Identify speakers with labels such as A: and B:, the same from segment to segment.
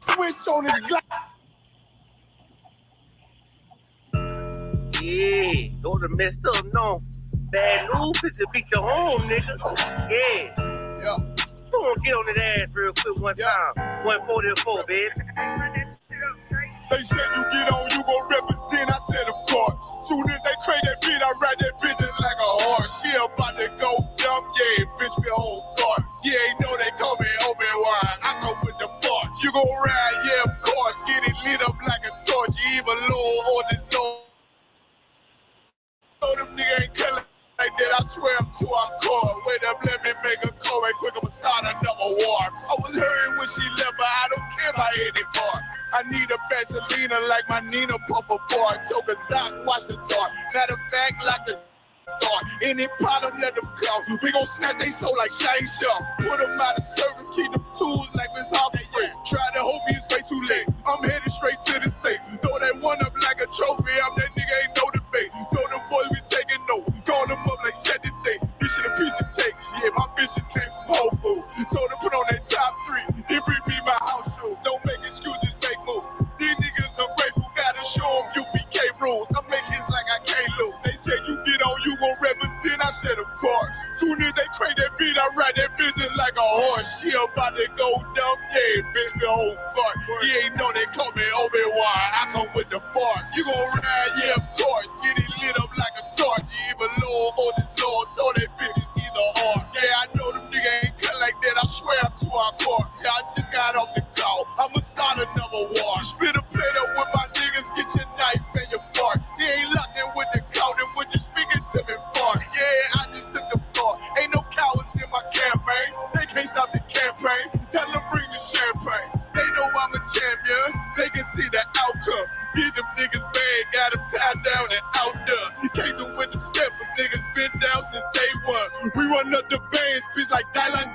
A: Switch on his glass.
B: Yeah, those are messed up, no. Bad news is to beat your home, nigga. Yeah.
A: Yeah.
B: Come on, get on that ass real quick one time. 144, baby.
A: They said you get on, you gon' represent. I said, of course. Soon as they crank that beat, I ride that bitch just like a horse. She about to go dumb, yeah, bitch, me whole guard. Yeah, ain't know they call me Obi-Wan. I come with the force. You gon' ride, yeah, of course. Get it lit up like a torch. You even low on this low. So them nigga ain't killing like that. I swear I'm too hardcore. Wait up, let me make a call right quick. I'ma start another war. I was hurting when she left, but I don't care about any part. I need a Vaseline like my Nina Puffer boy. Took a sock, watch the dark. Matter of fact, like the thought. Any problem, let them come. We gon' snatch they soul like Shane Shaw. Put them out of service, keep them tools like Miss Harvey. Try to hope it's way too late. I'm headed straight to the safe. Throw that one up like a trophy. I'm that nigga, ain't no debate. Told them boys we taking notes. Call them up like set the date. This shit a piece of cake. Yeah, my bitches came from Whole Foods. Told them put on that top 3. Then bring me my house shoes. Don't make excuses, make moves. These niggas ungrateful, gotta show them UPK rules. I make hits like I can't lose. They said you get on, you gon' represent. I said of course. Soon as they crank that beat, I ride that bitch just like a horse. She about to go dumb, yeah, bitch, the whole part. You ain't know they call me Obi-Wan. I come with the fart. You gon' ride, yeah, of course. Get it lit up like a torch. You even low on this Lord. Told that bitch is either or. Yeah, I know them nigga ain't cut like that. I swear I'm too hardcore. Yeah, I just got off the call. I'ma start another war. Spit a plate up with my niggas. Get your knife and your fork. You ain't locked in with the coat and when you speaking to me fart. Yeah, I just took the floor. Ain't no cowards in my campaign. They can't stop the campaign. Tell them bring the champagne. They know I'm a champion. They can see the outcome. Get them niggas bad, got them tied down and out there. You can't do with them steps. Them niggas been down since day one. We run up the bands, bitch, like Dylan.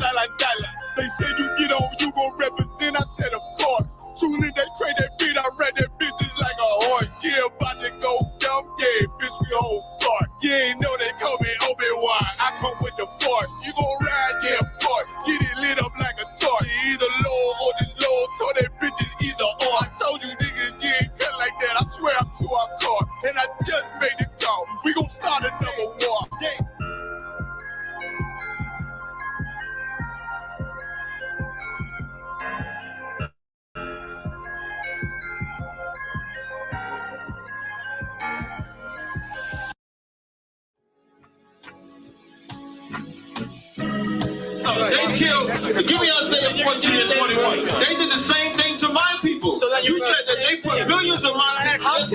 A: They say you get on, you gon' represent. I said, of course. Soon as they crank that beat, I read that bitch just like a horse. Yeah, about to go dumb, yeah, bitch, we whole part. You ain't know they call me Obi-Wan. I come with the force. You gon' ride, yeah, of course. Get it lit up like a torch. You either low or this low. Told that bitch is either or. I told you niggas, you ain't cut like that. I swear I'm too hardcore. And I just made it call. We gon' start another war. Yeah.
C: They killed, give me Isaiah 14 and 21. They did the same thing to my people. So that you said that they put billions of my access.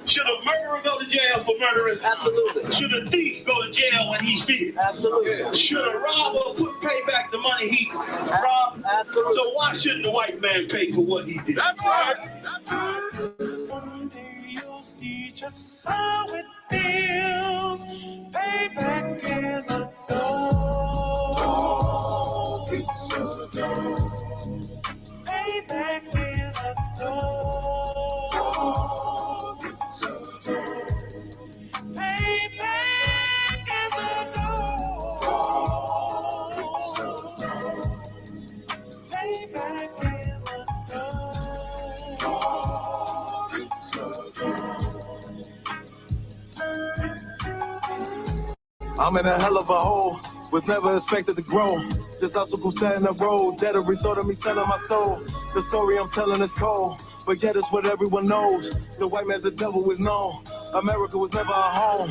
C: Should a murderer go to jail for murdering?
D: Absolutely.
C: Should a thief go to jail when he steals?
D: Absolutely.
C: Should a robber pay back the money he robbed?
D: Absolutely.
C: So why shouldn't the white man pay for what he did?
A: That's right.
E: One day you'll see just how it feels. Payback is a dog. It's a dog. Payback is a dog. It's a dog. Payback is a dog. It's a dog. Payback is a dog. It's a dog.
F: I'm in a hell of a hole, was never expected to grow. Just obstacle set in the road, that a result of me selling my soul. The story I'm telling is cold, but yet it's what everyone knows. The white man's the devil is known. America was never a home,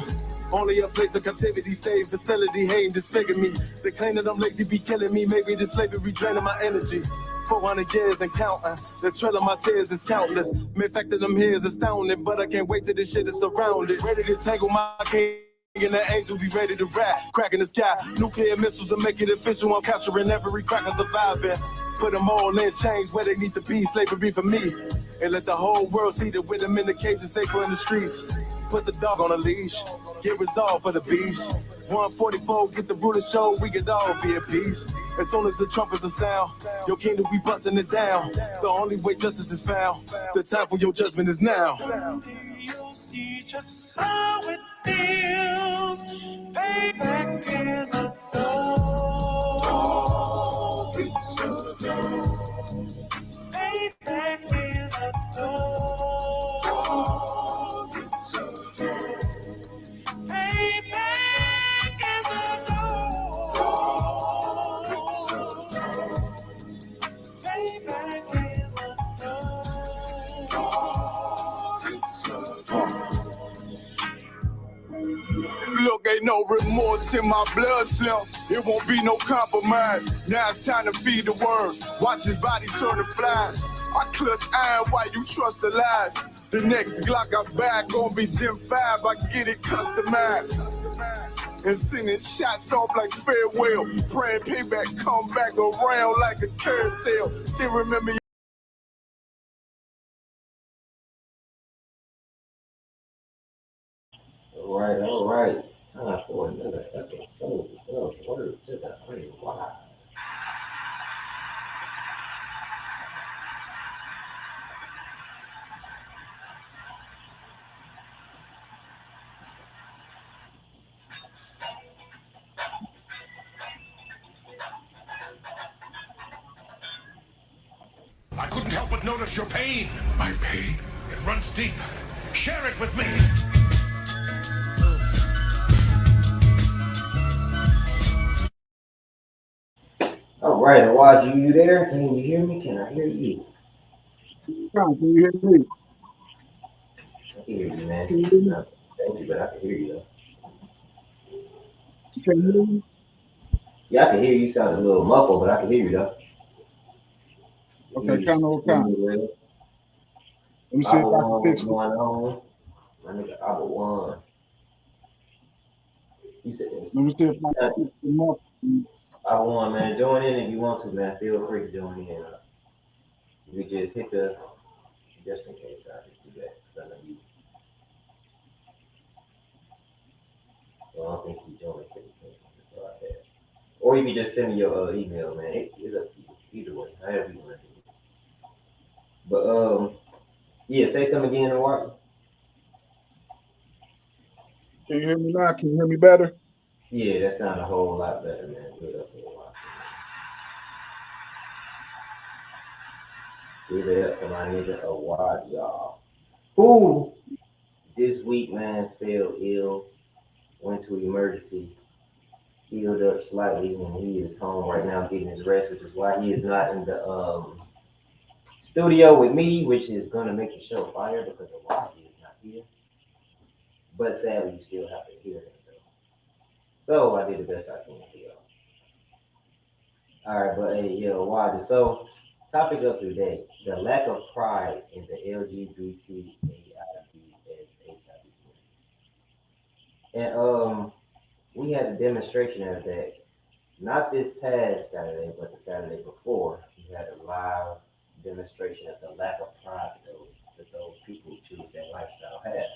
F: only a place of captivity, safe facility, hating disfigure me. They claim that I'm lazy, be killing me. Maybe the slavery draining my energy. 400 years and counting, the trail of my tears is countless. The fact that I'm here is astounding, but I can't wait till this shit is surrounded. Ready to tangle my king. And the angel be ready to rap, cracking the sky. Nuclear missiles will make it official. I'm capturing every cracker surviving. Put them all in chains where they need to be. Slavery for me. And let the whole world see that with them in the cages, safer in the streets. Put the dog on a leash. Get resolved for the beast. 144, get the ruler show. We could all be at peace. As soon as the trumpets are sound, your kingdom we busting it down. The only way justice is found. The time for your judgment is now.
E: You'll see just how it feels. dose. Payback is a dose. It's a dose. Payback is a dose. It's a dose. Payback is a dose. It's a dose. Payback is a dose. It's a dose.
A: Look, ain't no remorse in my blood, Slim. It won't be no compromise. Now it's time to feed the worms. Watch his body turn to flies. I clutch iron while you trust the lies. The next Glock I buy gon' be Gen 5. I get it customized. And sending shots off like farewell. Praying payback come back around like a carousel. Still remember.
D: All right. It's time for another episode of Word to the Unwise.
G: I couldn't help but notice your pain. My pain? It runs deep. Share it with me.
D: All right, Awad, you there? Can you hear me? Can I hear you?
H: Can you hear me?
D: I can hear you, man.
H: Can you hear me?
D: Thank you, but I can hear you though.
H: Can you hear me?
D: Yeah, I can hear you. Sound a little muffled, but I can hear you though.
H: Okay, kind of okay.
D: Well,
H: Let me see if I can
D: What's
H: fix it.
D: going on? My nigga Abba One. You said this.
H: Let me see if I can fix the muffle.
D: Abba One, man. Join in if you want to, man. Feel free to join in. You just hit the, just in case I just do that. Cause I know you. Well, I don't think you joined the broadcast. Or you can just send me your email, man. It's up to you. Either way, however you want to do it. But yeah, say something again, Awad.
H: Can you hear me now? Can you hear me better?
D: Yeah, that sounds a whole lot better, man. Good up for a while. Give it up for my nigga Awad, y'all. Who this week, man, fell ill, went to emergency, healed up slightly, and he is home right now getting his rest, which is why he is not in the studio with me, which is gonna make the show fire because Awad is not here. But sadly, you still have to hear him though. So I did the best I can for y'all. All right, but hey, yeah, Awad. So topic of the day: the lack of pride in the LGBTQIA+HIV community. And we had a demonstration of that. Not this past Saturday, but the Saturday before, we had a live demonstration of the lack of pride that those people who choose that lifestyle have.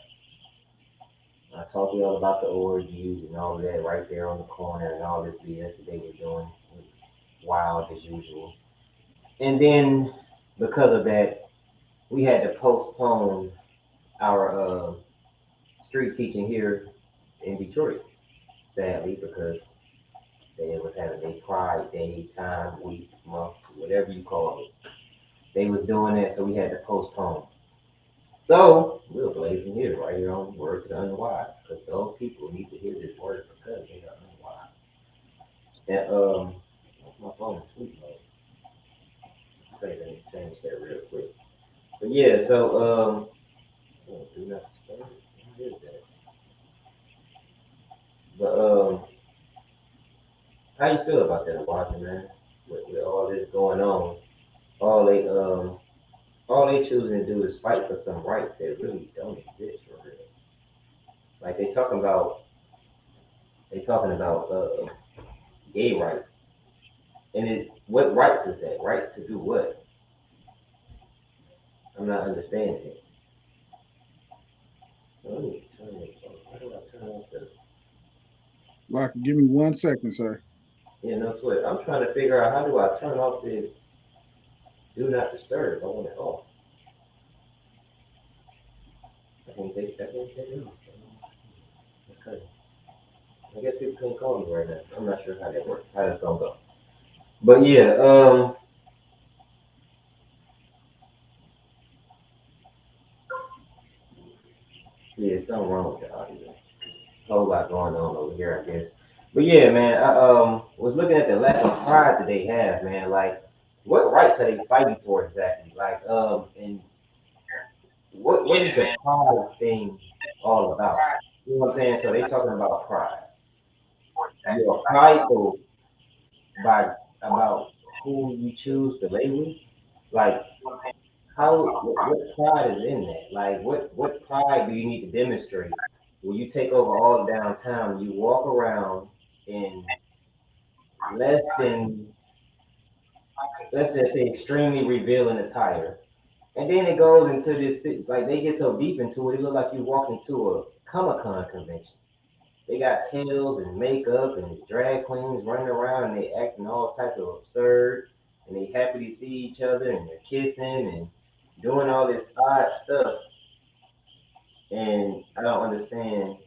D: I talked to y'all about the orgies and all that right there on the corner and all this BS that they were doing. It was wild as usual. And then because of that, we had to postpone our street teaching here in Detroit, sadly, because they was having a Pride Day, time, week, month, whatever you call it. They was doing that, so we had to postpone. So we're blazing here, right here on Word to the Unwise, because those people need to hear this word because they are unwise. And what's my phone in sleep mode? Let's let me change that real quick. But yeah, so do not disturb. What is that? But how you feel about that, Washington, man? With all this going on, all they all they choosing to do is fight for some rights that really don't exist for real. Like they talking about gay rights, and what rights is that? Rights to do what? I'm not understanding it. Let me turn this off. How do I turn off the?
H: Like, give me 1 second, sir.
D: Yeah, no sweat. I'm trying to figure out how do I turn off this do not disturb. I want it off. I can't take it off. That's crazy. I guess people couldn't call me right now. I'm not sure how that works. How that's gonna go. But yeah, yeah, something wrong with the audio. Whole lot going on over here, I guess. But yeah, man, I was looking at the lack of pride that they have, man. Like, what rights are they fighting for exactly? Like, and what is the pride thing all about? You know what I'm saying? So they talking about pride. You are prideful by about who you choose to lay with. Like, how what pride is in that? Like, what pride do you need to demonstrate when you take over all of downtown? You walk around in less than, let's just say, extremely revealing attire. And then it goes into this, like they get so deep into it, it look like you walk into a Comic Con convention. They got tails and makeup and drag queens running around and they acting all type of absurd and they happy to see each other and they're kissing and doing all this odd stuff. And I don't understand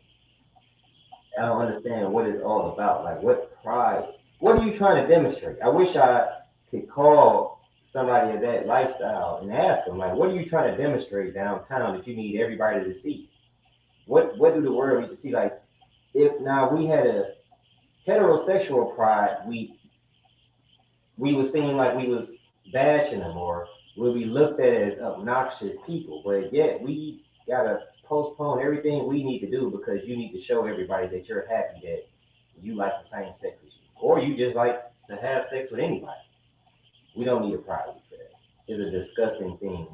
D: what it's all about. Like what pride, what are you trying to demonstrate? I wish I could call somebody of that lifestyle and ask them, like, what are you trying to demonstrate downtown that you need everybody to see? What do the world need to see? Like, if now we had a heterosexual pride, we would seem like we was bashing them or would be looked at as obnoxious people. But yet we gotta postpone everything we need to do because you need to show everybody that you're happy that you like the same sex as you, or you just like to have sex with anybody. We don't need a pride for that. It's a disgusting thing,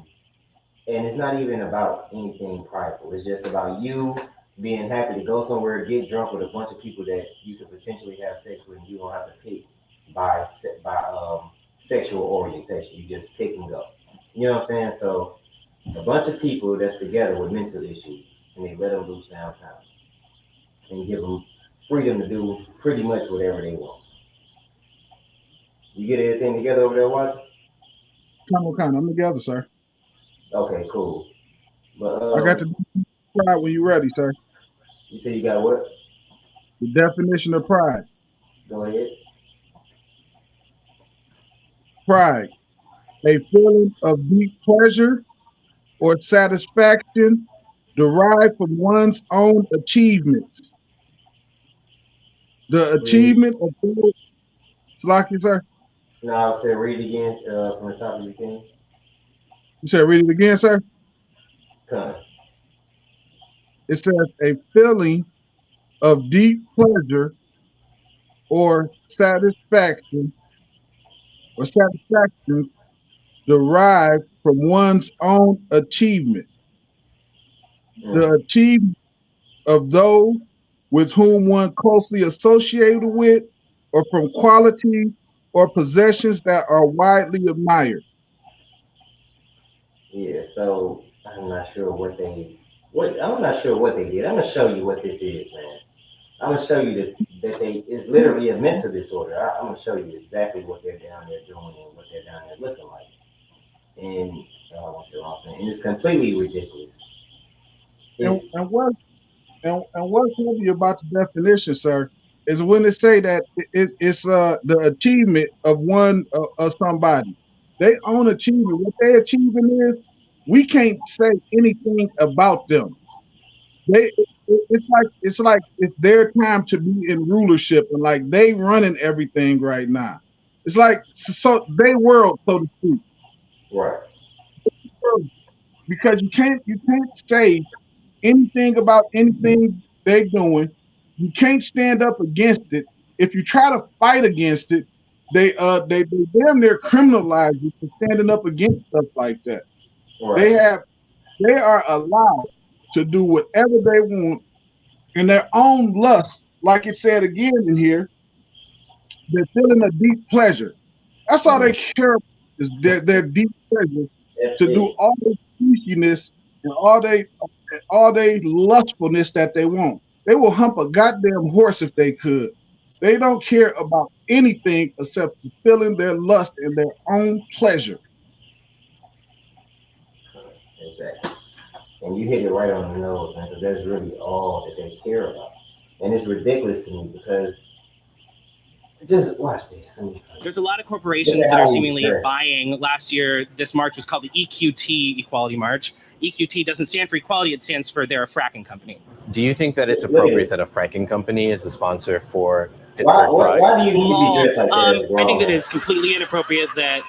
D: and it's not even about anything prideful. It's just about you being happy to go somewhere, get drunk with a bunch of people that you could potentially have sex with, and you don't have to pick by sexual orientation. You just pick and go. You know what I'm saying? So a bunch of people that's together with mental issues, and they let them loose downtown and give them freedom to do pretty much whatever they want. You get everything together over there, Watson?
H: Kind. I'm together, sir.
D: Okay, cool. But
H: I got the pride when you're ready, sir.
D: you say you got what?
H: The definition of pride.
D: Go ahead.
H: Pride, a feeling of deep pleasure or satisfaction derived from one's own achievements. The
D: Read.
H: achievement of like you sir.
D: No, I said read again from the top of your thing.
H: You said read it again, sir.
D: Come.
H: It says a feeling of deep pleasure or satisfaction derived from one's own achievement.
D: Mm.
H: The achievement of those with whom one closely associated with, or from qualities or possessions that are widely admired.
D: Yeah, so I'm not sure what they did. I'm gonna show you what this is, man. I'm gonna show you that they it's literally a mental disorder. I'm gonna show you exactly what they're down there doing and what they're down there looking like. And I want the wrong thing. And it's completely ridiculous.
H: And,
D: It's
H: and what what's heavy about the definition, sir, is when they say that it's the achievement of one of somebody. They own achievement. What they achieving is we can't say anything about them. It's like it's their time to be in rulership and like they running everything right now. It's like so they world, so to speak.
D: right.
H: Because you can't say anything about anything they're doing. You can't stand up against it. If you try to fight against it, they damn near criminalize you for standing up against stuff like that. They
D: Right.
H: have they are allowed to do whatever they want in their own lust. Like it said again in here, they're feeling a deep pleasure. That's all they
D: Mm.
H: care about is their deep pleasure
D: That's
H: to do
D: it.
H: all the sneakiness and all they lustfulness that they want. They will hump a goddamn horse if they could. They don't care about anything except fulfilling their lust and their own pleasure.
D: Exactly. And you hit it right on the nose, man, because that's really all that they care about. and it's ridiculous to me because just watch this.
I: There's a lot of
D: Look
I: corporations
D: at
I: that are
D: how he's
I: seemingly
D: dressed.
I: buying. Last year, this march was called the EQT Equality March. EQT doesn't stand for equality, it stands for they're a fracking company.
J: Do you think that it's
D: Look at
J: appropriate
D: this.
J: that a fracking company is a sponsor for
D: Why,
J: Pittsburgh
D: why,
J: Pride?
D: why do you need to be
I: Lol.
D: dressed like that as a
I: I
D: grown
I: think that
D: man?
I: it is completely inappropriate that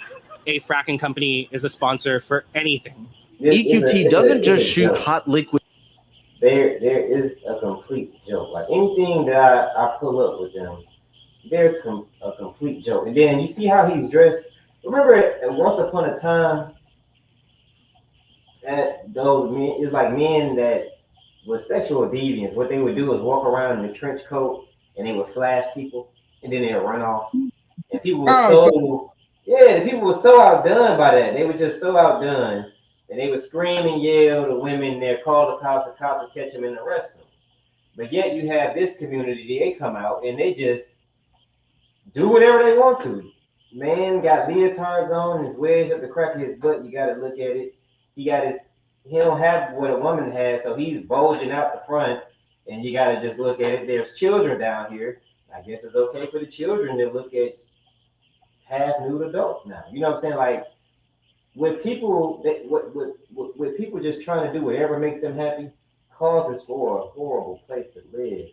I: a fracking company is a sponsor for anything.
D: This is
J: EQT
D: a-
J: doesn't
D: it's
J: just
D: a
J: shoot
D: joke.
J: hot liquid.
D: There is a complete joke. Like anything that I pull up with them, they're a complete joke. And then you see how he's dressed. Remember, once upon a time, at those men, it's like men that were sexual deviants. What they would do is walk around in a trench coat and they would flash people, and then they'd run off. And people were
H: Oh,
D: so yeah, the people were so outdone by that. They were just so outdone, and they would scream and yell to women. They'd call the cops would catch them and arrest them. But yet you have this community, they come out and they just do whatever they want to. Man got leotards on, his wedge up the crack of his butt. You gotta look at it. He don't have what a woman has, so he's bulging out the front, and you gotta just look at it. There's children down here. I guess it's okay for the children to look at half nude adults now. You know what I'm saying? Like with people with people just trying to do whatever makes them happy, causes for a horrible place to live.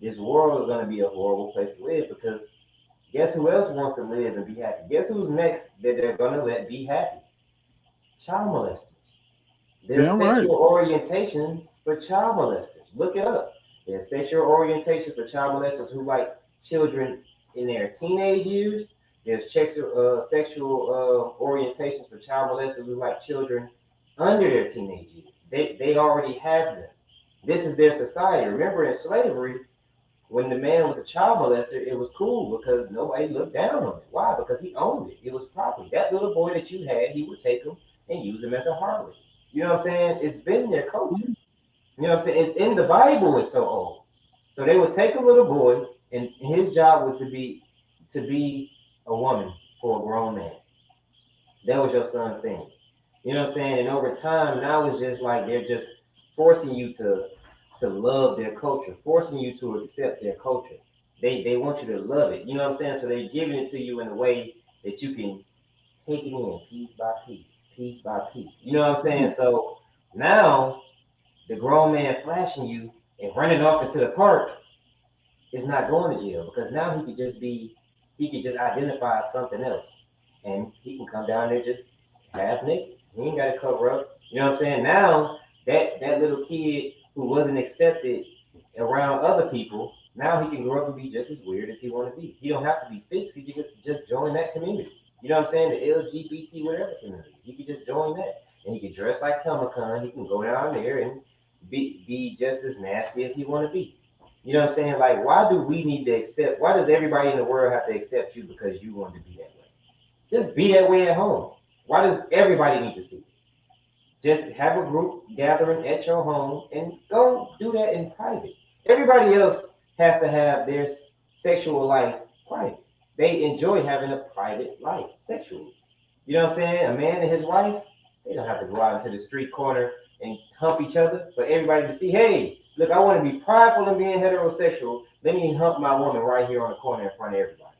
D: This world is going to be a horrible place to live because guess who else wants to live and be happy? Guess who's next that they're going to let be happy? Child molesters. There's
H: damn right.
D: sexual orientations for child molesters. Look it up. There's sexual orientations for child molesters who like children in their teenage years. There's sexual orientations for child molesters who like children under their teenage years. They already have them. This is their society. Remember in slavery, when the man was a child molester, it was cool because nobody looked down on it. Why? Because he owned it. It was property. That little boy that you had, he would take him and use him as a harlot. You know what I'm saying? It's been their culture. You know what I'm saying? It's in the Bible. It's so old. So they would take a little boy, and his job was to be a woman for a grown man. That was your son's thing. You know what I'm saying? And over time, now it's just like they're just forcing you to love their culture, forcing you to accept their culture. They want you to love it. You know what I'm saying? So they're giving it to you in a way that you can take it in piece by piece, piece by piece. You know what I'm saying? So now the grown man flashing you and running off into the park is not going to jail because now he could just identify as something else. And he can come down there just half naked. He ain't got to cover up. You know what I'm saying? Now that little kid who wasn't accepted around other people, now he can grow up and be just as weird as he want to be. He don't have to be fixed. He can just join that community. You know what I'm saying? The LGBT whatever community. He can just join that, and he can dress like Comic Con. He can go down there and be just as nasty as he want to be. You know what I'm saying? Like, why do we need to accept? Why does everybody in the world have to accept you because you want to be that way? Just be that way at home. Why does everybody need to see it? Just have a group gathering at your home and go do that in private. Everybody else has to have their sexual life private. They enjoy having a private life sexually. You know what I'm saying? A man and his wife, they don't have to go out into the street corner and hump each other for everybody to see. Hey, look, I want to be prideful in being heterosexual. Let me hump my woman right here on the corner in front of everybody.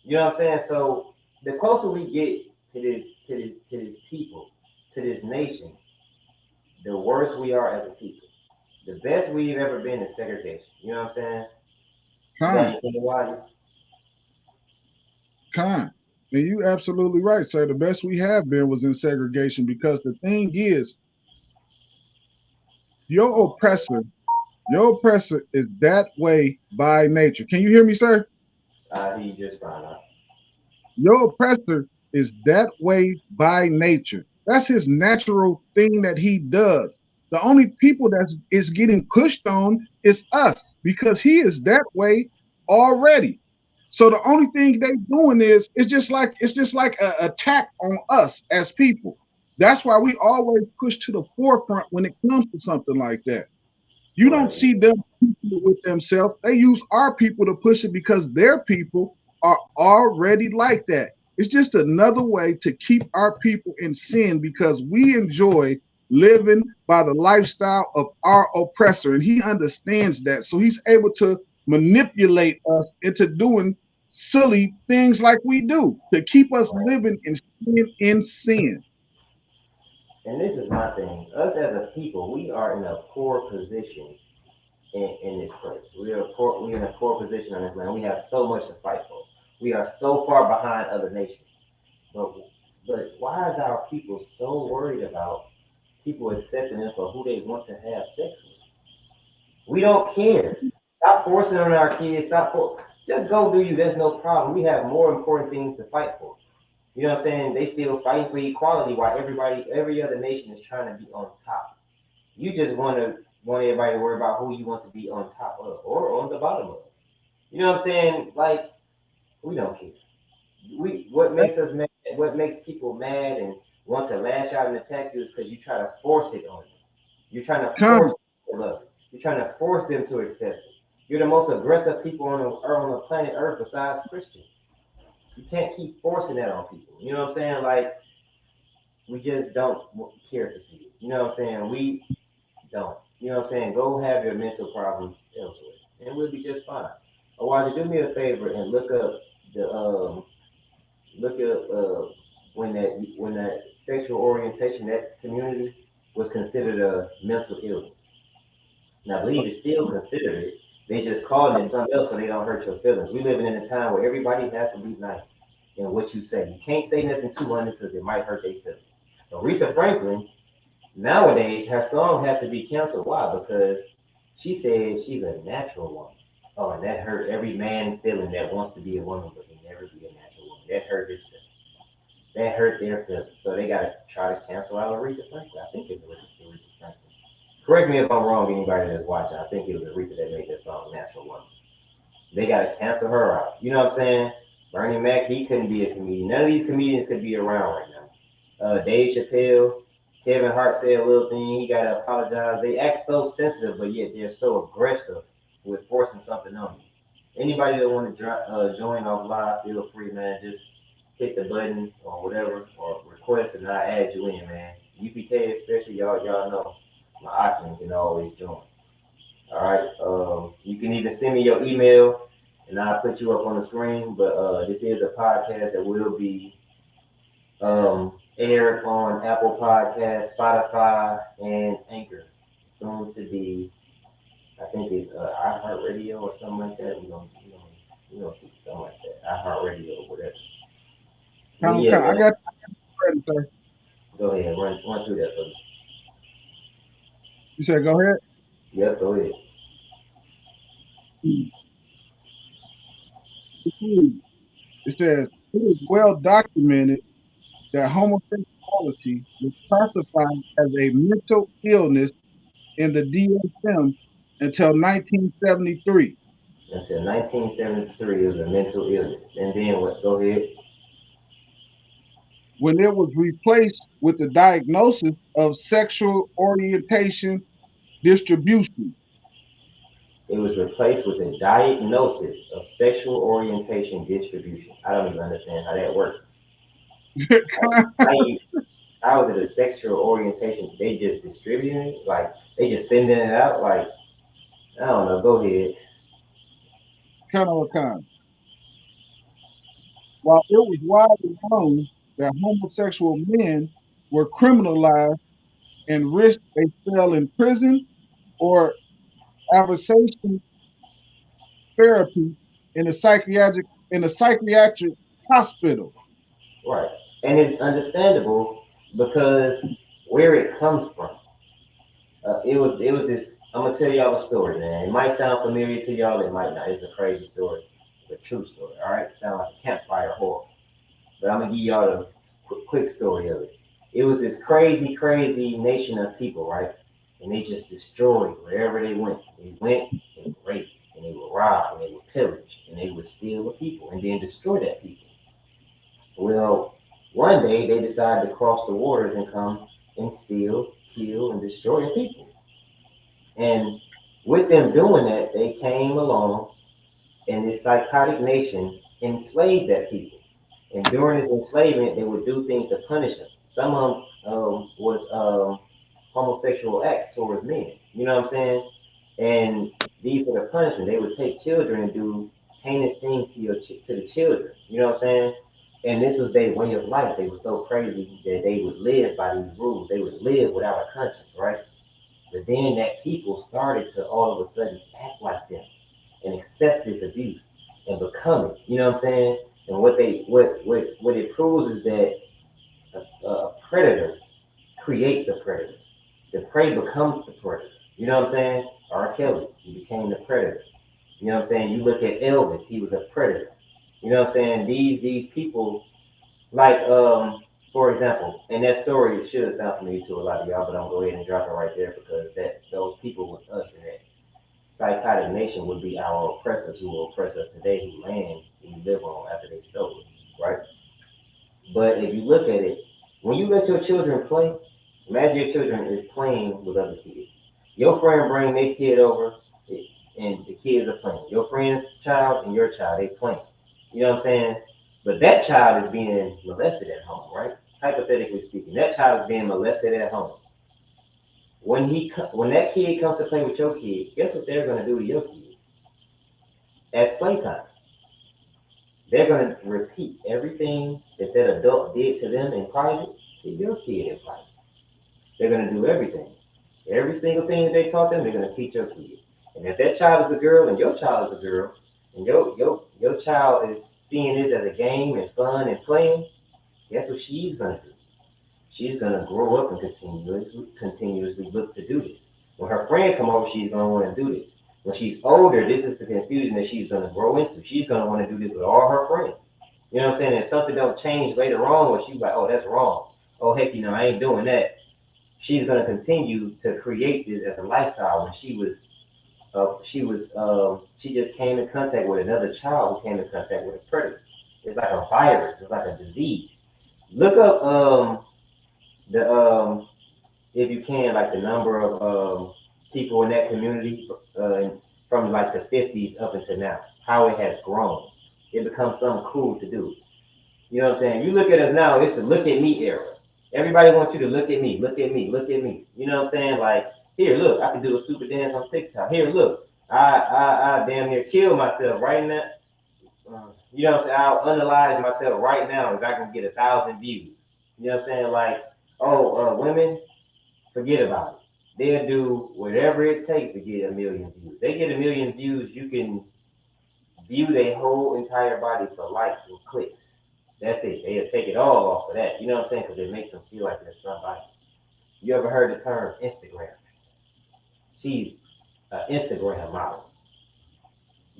D: You know what I'm saying? So the closer we get to this people, to this nation, the worse we are as a people. The best we've ever been is segregation. You know what I'm saying? You got
H: Con,
D: anything to watch?
H: con. And you absolutely right, sir. The best we have been was in segregation because the thing is, your oppressor, your oppressor is that way by nature. Can you hear me, sir?
D: He just found out.
H: Your oppressor is that way by nature. That's his natural thing that he does. The only people that is getting pushed on is us because he is that way already. So the only thing they doing is it's just like an attack on us as people. That's why we always push to the forefront when it comes to something like that. You don't
D: Right.
H: see them people with themselves. They use our people to push it because their people are already like that. It's just another way to keep our people in sin because we enjoy living by the lifestyle of our oppressor, and he understands that. So he's able to manipulate us into doing silly things like we do to keep us
D: Right.
H: living in sin.
D: And this is my thing. Us as a people, we are in a poor position in this place. We're in a poor position on this land. We have so much to fight for. We are so far behind other nations. But but why is our people so worried about people accepting them for who they want to have sex with? We don't care. Stop forcing it on our kids. Just go do you. There's no problem. We have more important things to fight for. You know what I'm saying? They still fighting for equality while every other nation is trying to be on top. You just want everybody to worry about who you want to be on top of or on the bottom of. You know what I'm saying? Like we don't care. What makes us mad? What makes people mad and want to lash out and attack you is because you try to force it on them. You're trying to force
H: Come,
D: them to love it. You're trying to force them to accept it. You're the most aggressive people on the planet Earth besides Christians. You can't keep forcing that on people. You know what I'm saying? Like we just don't care to see it. You know what I'm saying? We don't. You know what I'm saying? Go have your mental problems elsewhere, and we'll be just fine. Otherwise, do me a favor and the look up when that sexual orientation, that community was considered a mental illness. And I believe it's still considered it. They just calling it something else so they don't hurt your feelings. We living in a time where everybody has to be nice in what you say. You can't say nothing too honest because it might hurt their feelings. Aretha Franklin, nowadays, her song has to be canceled. Why? Because she said she's a natural woman. Oh, and that hurt every man feeling that wants to be a woman but can never be a natural woman. That hurt his feelings. That hurt their feelings. So they got to try to cancel out Aretha Franklin. I think it's Aretha Franklin. Correct me if I'm wrong, anybody that's watching. I think it was Aretha that made that song, Natural Woman. They got to cancel her out. You know what I'm saying? Bernie Mac, he couldn't be a comedian. None of these comedians could be around right now. Dave Chappelle, Kevin Hart said a little thing. He got to apologize. They act so sensitive, but yet they're so aggressive with forcing something on you. Anybody that want to join off live, feel free, man. Just hit the button or whatever, or request, and I add you in, man. UPK especially, y'all know my option can always join. All right. You can even send me your email, and I'll put you up on the screen. But this is a podcast that will be aired on Apple Podcasts, Spotify, and Anchor. Soon to be, I think it's iHeartRadio or something like that. We gonna see something like that. iHeartRadio or whatever. But
H: come,
D: yeah,
H: come. I
D: man,
H: got you ready, sir.
D: go ahead, run through that for me.
H: You said go ahead.
D: Yep, go ahead.
H: It says it is well documented that homosexuality was classified as a mental illness in the DSM until 1973,
D: Until 1973, it was a mental illness. And then what? Go ahead.
H: when it was replaced with the diagnosis of sexual orientation distribution.
D: It was replaced with a diagnosis of sexual orientation distribution. I don't even understand how that works. How, you, how is it a sexual orientation? They just distributing it? Like, they just sending it out? Like, I don't know. Go ahead.
H: Kind of a kind. While it was widely known that homosexual men were criminalized and risked a spell in prison or conversation therapy in a psychiatric hospital.
D: Right. And it's understandable because where it comes from. It was this. I'm gonna tell y'all a story, man. It might sound familiar to y'all. It might not. It's a crazy story. It's a true story. All right. Sound like a campfire horror. But I'm gonna give y'all the quick story of it. It was this crazy, crazy nation of people, right? And they just destroyed wherever they went. They went and would rape, and they would rob, and they would pillage, and they would steal the people, and then destroy that people. Well, one day they decided to cross the waters and come and steal, kill, and destroy the people. And with them doing that, they came along, and this psychotic nation enslaved that people. And during this enslavement, they would do things to punish them. Some of them was homosexual acts towards men. You know what I'm saying? And these were the punishment. They would take children and do heinous things to the children. You know what I'm saying? And this was their way of life. They were so crazy that they would live by these rules. They would live without a conscience, right? But then that people started to all of a sudden act like them and accept this abuse and become it. You know what I'm saying? And what it proves is that a predator creates a predator. The prey becomes the predator. You know what I'm saying? R. Kelly, he became the predator. You know what I'm saying? You look at Elvis, he was a predator. You know what I'm saying? These people, like for example, and that story should sound familiar to a lot of y'all, but I'm gonna go ahead and drop it right there because that those people was us, and that psychotic nation would be our oppressors who will oppress us today, who land we live on after they stole it, right? But if you look at it, when you let your children play, imagine your children is playing with other kids. Your friend bring their kid over, and the kids are playing. Your friend's child and your child, they playing. You know what I'm saying? But that child is being molested at home, right? Hypothetically speaking, that child is being molested at home. When that kid comes to play with your kid, guess what they're gonna do to your kid? As playtime, they're gonna repeat everything that that adult did to them in private to your kid in private. They're gonna do everything. Every single thing that they taught them, they're gonna teach your kid. And if that child is a girl and your child is a girl, and your child is seeing this as a game and fun and playing, guess what she's gonna do? She's gonna grow up and continuously look to do this. When her friend come over, she's gonna want to do this. When she's older, this is the confusion that she's gonna grow into. She's gonna want to do this with all her friends. You know what I'm saying? If something don't change later on, where she's like, oh, that's wrong. Oh, heck, I ain't doing that. She's gonna continue to create this as a lifestyle. When she just came in contact with another child who came in contact with a predator. It's like a virus. It's like a disease. Look up the if you can, like the number of people in that community from like the 50s up until now, how it has grown. It becomes something cool to do. You know what I'm saying? You look at us now, it's the look at me era. Everybody wants you to look at me, look at me, look at me. You know what I'm saying? Like, here, look, I can do a stupid dance on TikTok. Here, look, I damn near kill myself right now. You know what I'm saying? I'll unalive myself right now if I can get 1,000 views. You know what I'm saying? Like, oh, women, forget about it. They'll do whatever it takes to get 1,000,000 views. They get 1,000,000 views, you can view their whole entire body for likes and clicks. That's it. They'll take it all off of that. You know what I'm saying? Because it makes them feel like they're somebody. You ever heard the term Instagram? She's an Instagram model.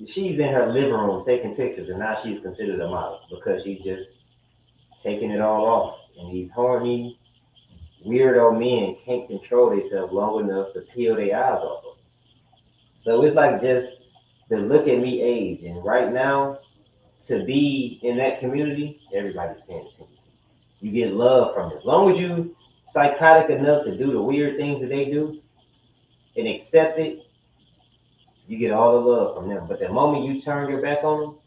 D: She's in her living room taking pictures, and now she's considered a model because she's just taking it all off. And these horny, weirdo men can't control themselves long enough to peel their eyes off of them. So it's like just the look at me age. And right now, to be in that community, everybody's paying attention. You get love from it. As long as you psychotic enough to do the weird things that they do and accept it, you get all the love from them. But the moment you turn your back on them,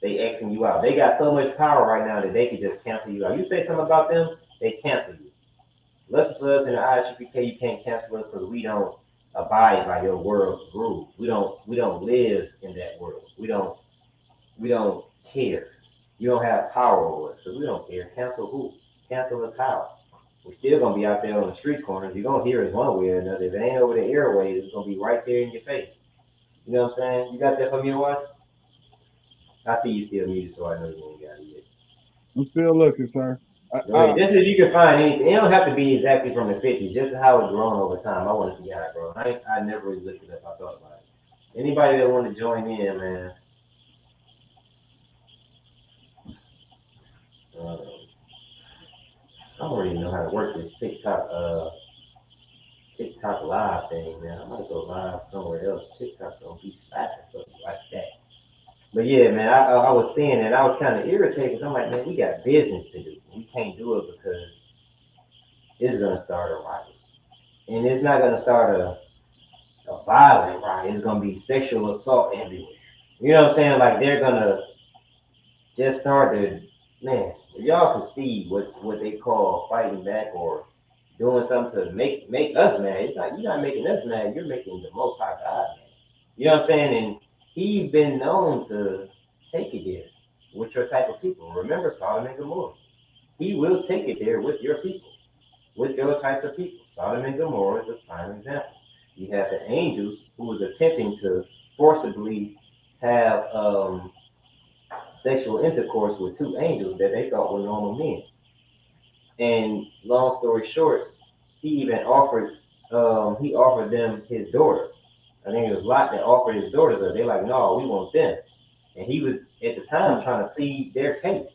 D: they Xing you out. They got so much power right now that they can just cancel you out. You say something about them, they cancel you. Lucky for us in the ISUPK, you can't cancel us because we don't abide by your world rules. We don't live in that world. We don't care. You don't have power over us because we don't care. Cancel who? Cancel us how? We're still gonna be out there on the street corners. You're gonna hear us one way or another. If it ain't over the airways, it's gonna be right there in your face. You know what I'm saying? You got that from your wife? I see you still muted, so I know you ain't got it yet.
H: I'm still looking, sir.
D: Just if you can find anything, it don't have to be exactly from the 50s, just how it's grown over time. I want to see how it grows. I never really looked it up. I thought about it. Anybody that want to join in, man. I don't really know how to work this TikTok live thing, man. I might go live somewhere else. TikTok don't be slapping for me like that. But yeah, man, I was seeing it. I was kind of irritated because I'm like, man, we got business to do. We can't do it because it's gonna start a riot, and it's not gonna start a violent riot. It's gonna be sexual assault everywhere. You know what I'm saying? Like they're gonna just start to, man. If y'all can see what they call fighting back or doing something to make us mad. It's not you're not making us mad. You're making the Most High God mad. You know what I'm saying? And he's been known to take it there with your type of people. Remember Sodom and Gomorrah. He will take it there with your people, with your types of people. Sodom and Gomorrah is a prime example. You have the angels who was attempting to forcibly have sexual intercourse with two angels that they thought were normal men. And long story short, he even offered them his daughter. I think it was Lot that offered his daughters up. They're like, no, we want them. And he was at the time trying to plead their case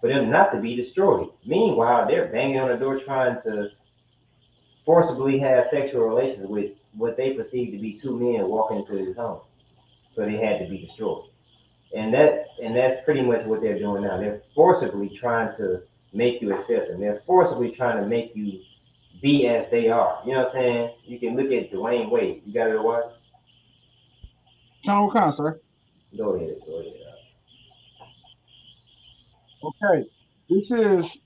D: for them not to be destroyed. Meanwhile, they're banging on the door trying to forcibly have sexual relations with what they perceived to be two men walking into his home. So they had to be destroyed. And that's pretty much what they're doing now. They're forcibly trying to make you accept them. They're forcibly trying to make you be as they are. You know what I'm saying? You can look at Dwayne Wade. You got it, what?
H: Sean Khan, sir.
D: Go ahead.
H: Okay. This is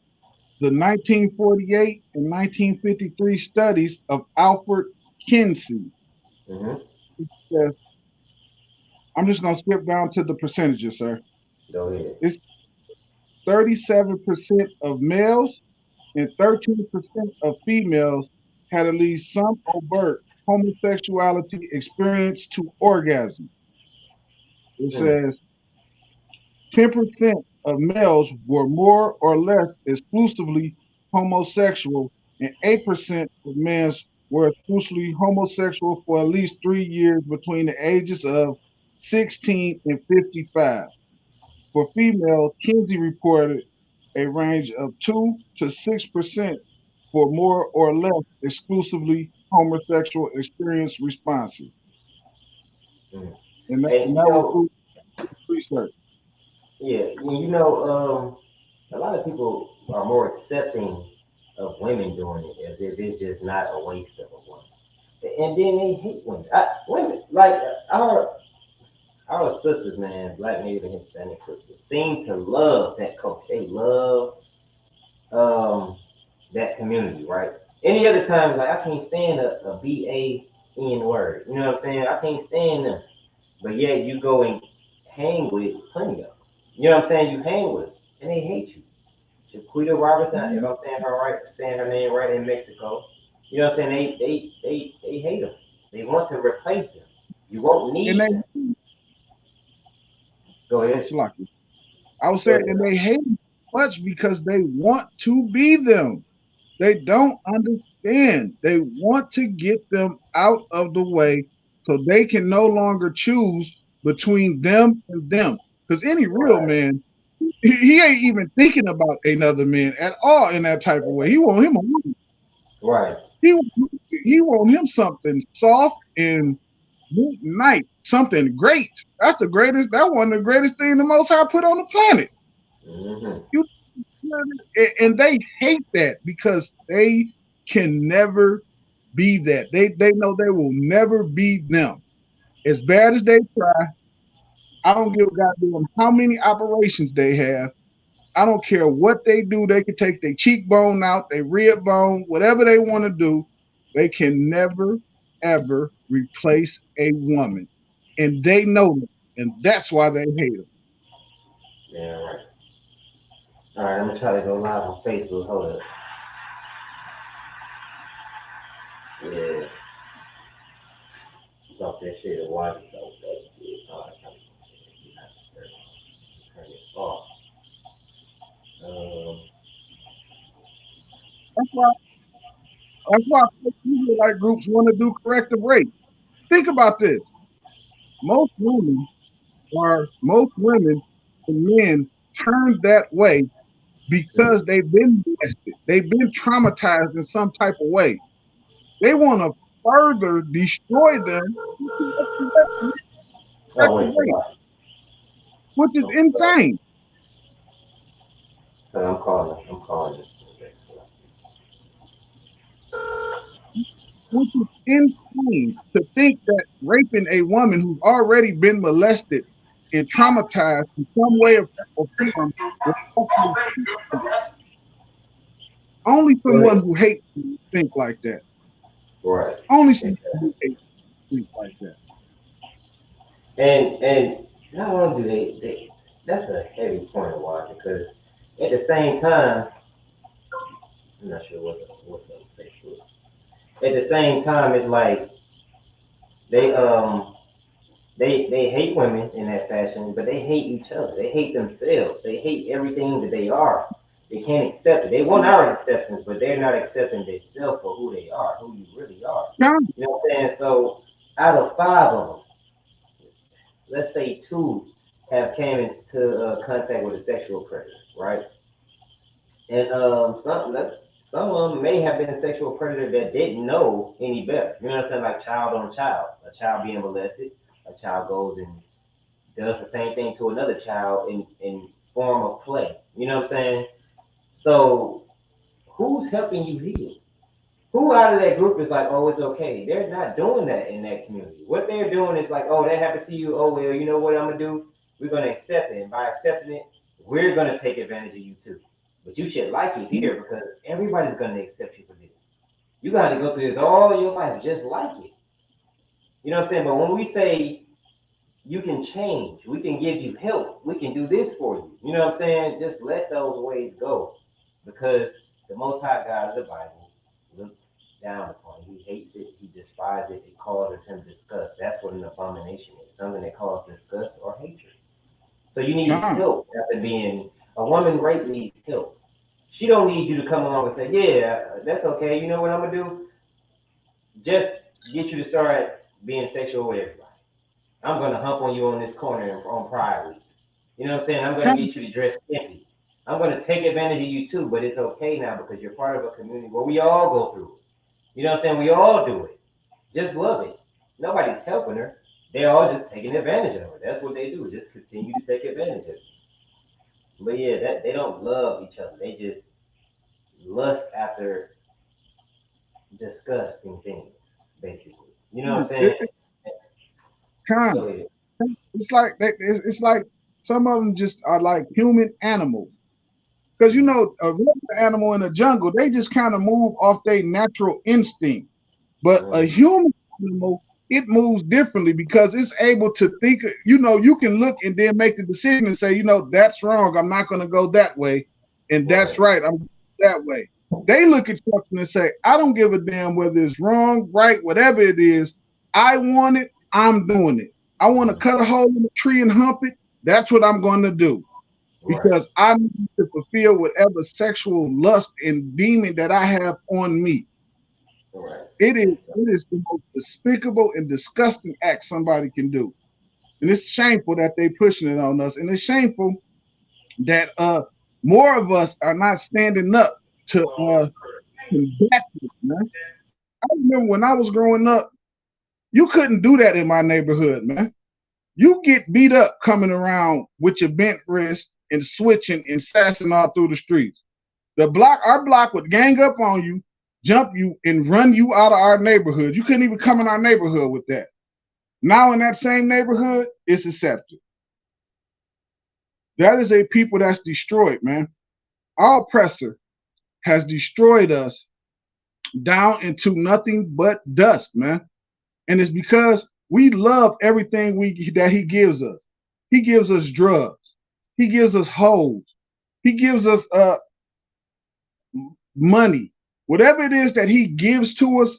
H: the 1948 and 1953 studies of Alfred Kinsey.
D: Mm-hmm.
H: Yes. I'm just going to skip down to the percentages, sir.
D: Go ahead.
H: It's 37% of males and 13% of females had at least some overt homosexuality experience to orgasm. It says 10% of males were more or less exclusively homosexual, and 8% of men were exclusively homosexual for at least 3 years between the ages of 16 and 55. For females, Kinsey reported a range of 2 to 6% for more or less exclusively homosexual experience responses. And
D: And
H: that was through research.
D: yeah, a lot of people are more accepting of women doing it as if it's just not a waste of a woman. And then they hate women. Women, like our sisters, man, black, native, and Hispanic sisters, seem to love that culture. They love that community, right? Any other time, like I can't stand a BAN word. You know what I'm saying? I can't stand them. But yet you go and hang with plenty of them. You know what I'm saying? You hang with them, and they hate you. Shaquita Robertson, if I'm saying her name right in Mexico. You know what I'm saying? They hate them. They want to replace them. You won't need them. Go ahead.
H: It's lucky. I was saying, and they hate them much because they want to be them. They don't understand. They want to get them out of the way so they can no longer choose between them and them. Because any real man, he ain't even thinking about another man at all in that type of way. He want him a woman.
D: Right.
H: He want him something soft and nice, something great. That's the greatest. That's one of the greatest things the Most High put on the planet. And they hate that because they can never be that. They know they will never be them. As bad as they try, I don't give a goddamn how many operations they have. I don't care what they do. They can take their cheekbone out, their rib bone, whatever they want to do. They can never, ever replace a woman. And they know it. And that's why they hate them.
D: Yeah, right. All right, I'm going to try to go live on Facebook. Hold up. Yeah. Talk that shit a while ago. Turn it off.
H: That's why people like groups want to do corrective rape. Think about this. Most women and men turn that way because they've been molested. They've been traumatized in some type of way. They want to further destroy them, which is insane.
D: I'm calling.
H: Which is insane to think that raping a woman who's already been molested and traumatized in some way or form will Only
D: Go
H: someone
D: ahead.
H: who hates you think like that.
D: Right.
H: Only someone who hates you think like that.
D: And not only do they that's a heavy point of why, because at the same time, I'm not sure what's on Facebook. At the same time, it's like they they hate women in that fashion, but they hate each other. They hate themselves. They hate everything that they are. They can't accept it. They want our acceptance, but they're not accepting themselves for who they are, who you really are.
H: Come,
D: You know what I'm saying? So out of five of them, let's say two have came into contact with a sexual predator, right? And some of them may have been a sexual predator that didn't know any better. You know what I'm saying? Like child on child, a child being molested, a child goes and does the same thing to another child in form of play. You know what I'm saying? So who's helping you heal? Who out of that group is like, oh, it's okay? They're not doing that in that community. What they're doing is like, oh, that happened to you. Oh, well, you know what I'm gonna do? We're gonna accept it, and by accepting it, we're gonna take advantage of you too. But you should like it here because everybody's gonna accept you for this. You gotta go through this all your life just like it. You know what I'm saying? But when we say you can change, we can give you help, we can do this for you. You know what I'm saying? Just let those ways go, because the Most High God of the Bible looks down upon it. He hates it. He despises it. It causes him disgust. That's what an abomination is. Something that causes disgust or hatred. So you need
H: come.
D: help after being a woman. Rape needs help. She don't need you to come along and say, "Yeah, that's okay. You know what I'm gonna do? Just get you to start being sexual with everybody. I'm gonna hump on you on this corner on Pride Week. You know what I'm saying? I'm gonna
H: Come.
D: get you to dress skimpy. I'm gonna take advantage of you too, but it's okay now because you're part of a community where we all go through it. You know what I'm saying? We all do it. Just love it. Nobody's helping her. They're all just taking advantage of her. That's what they do. Just continue to take advantage of her. But yeah, that they don't love each other. They just lust after disgusting things, basically. You know what I'm saying?
H: It, come.
D: Go ahead.
H: It's like it's like some of them just are like human animals. Because you know, a regular animal in the jungle, they just kind of move off their natural instinct. But a
D: Mm,
H: human animal, it moves differently because it's able to think. You know, you can look and then make the decision and say, you know, that's wrong. I'm not going to go that way, and that's
D: right.
H: right. I'm going that way. They look at something and say, I don't give a damn whether it's wrong, right, whatever it is. I want it. I'm doing it. I want to
D: Mm,
H: cut a hole in the tree and hump it. That's what I'm going to do
D: right.
H: because I need to fulfill whatever sexual lust and demon that I have on me.
D: Right.
H: It is the most despicable and disgusting act somebody can do. And it's shameful that they pushing it on us. And it's shameful that more of us are not standing up to combat this, man. I remember when I was growing up, you couldn't do that in my neighborhood, man. You get beat up coming around with your bent wrist and switching and sassing all through the streets. Our block would gang up on you, jump you, and run you out of our neighborhood. You couldn't even come in our neighborhood with that. Now in that same neighborhood, it's accepted. That is a people that's destroyed, man. Our oppressor has destroyed us down into nothing but dust, man. And it's because we love everything that he gives us. He gives us drugs. He gives us hoes. He gives us money. Whatever it is that he gives to us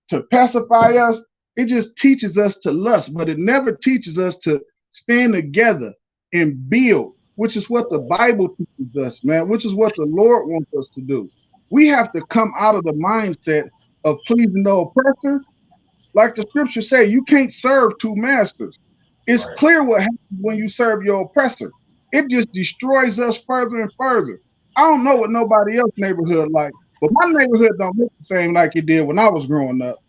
H: to pacify us, it just teaches us to lust, but it never teaches us to stand together and build, which is what the Bible teaches us, man, which is what the Lord wants us to do. We have to come out of the mindset of pleasing the oppressor. Like the scriptures say, you can't serve two masters. It's
D: Right.
H: clear what happens when you serve your oppressor. It just destroys us further and further. I don't know what nobody else neighborhood like, but my neighborhood don't look the same like it did when I was growing up.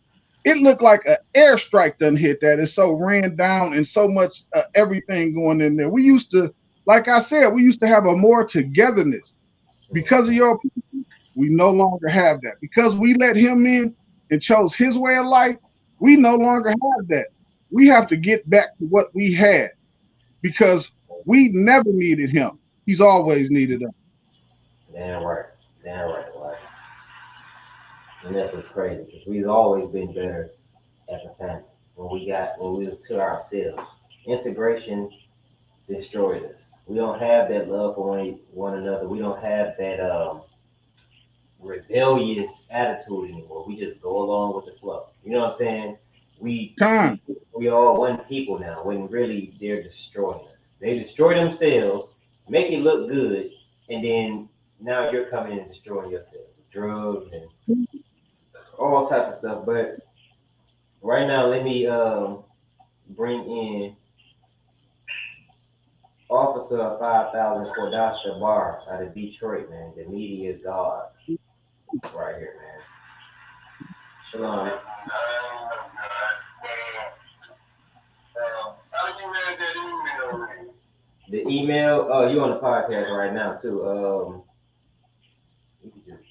H: It looked like an airstrike done hit that. It's so ran down and so much everything going in there. We used to, like I said, we used to have a more togetherness. Because of
D: Mm,
H: your people, we no longer have that. Because we let him in and chose his way of life, we no longer have that. We have to get back to what we had because we never needed him. He's always needed us.
D: damn right. Damn right. Right. And that's what's crazy because we've always been better as a family. When we was to ourselves, integration destroyed us. We don't have that love for one another. We don't have that rebellious attitude anymore. We just go along with the flow. You know what I'm saying? We
H: Con.
D: we all one people now. When really they're destroying us. They destroy themselves, make it look good, and then now you're coming and destroying yourself with drugs and all types of stuff. But right now, let me bring in Officer 5000 for Dasha Bar out of Detroit, man. The media god right here, man. Shalom. The email, oh, you on the podcast right now too. You can just,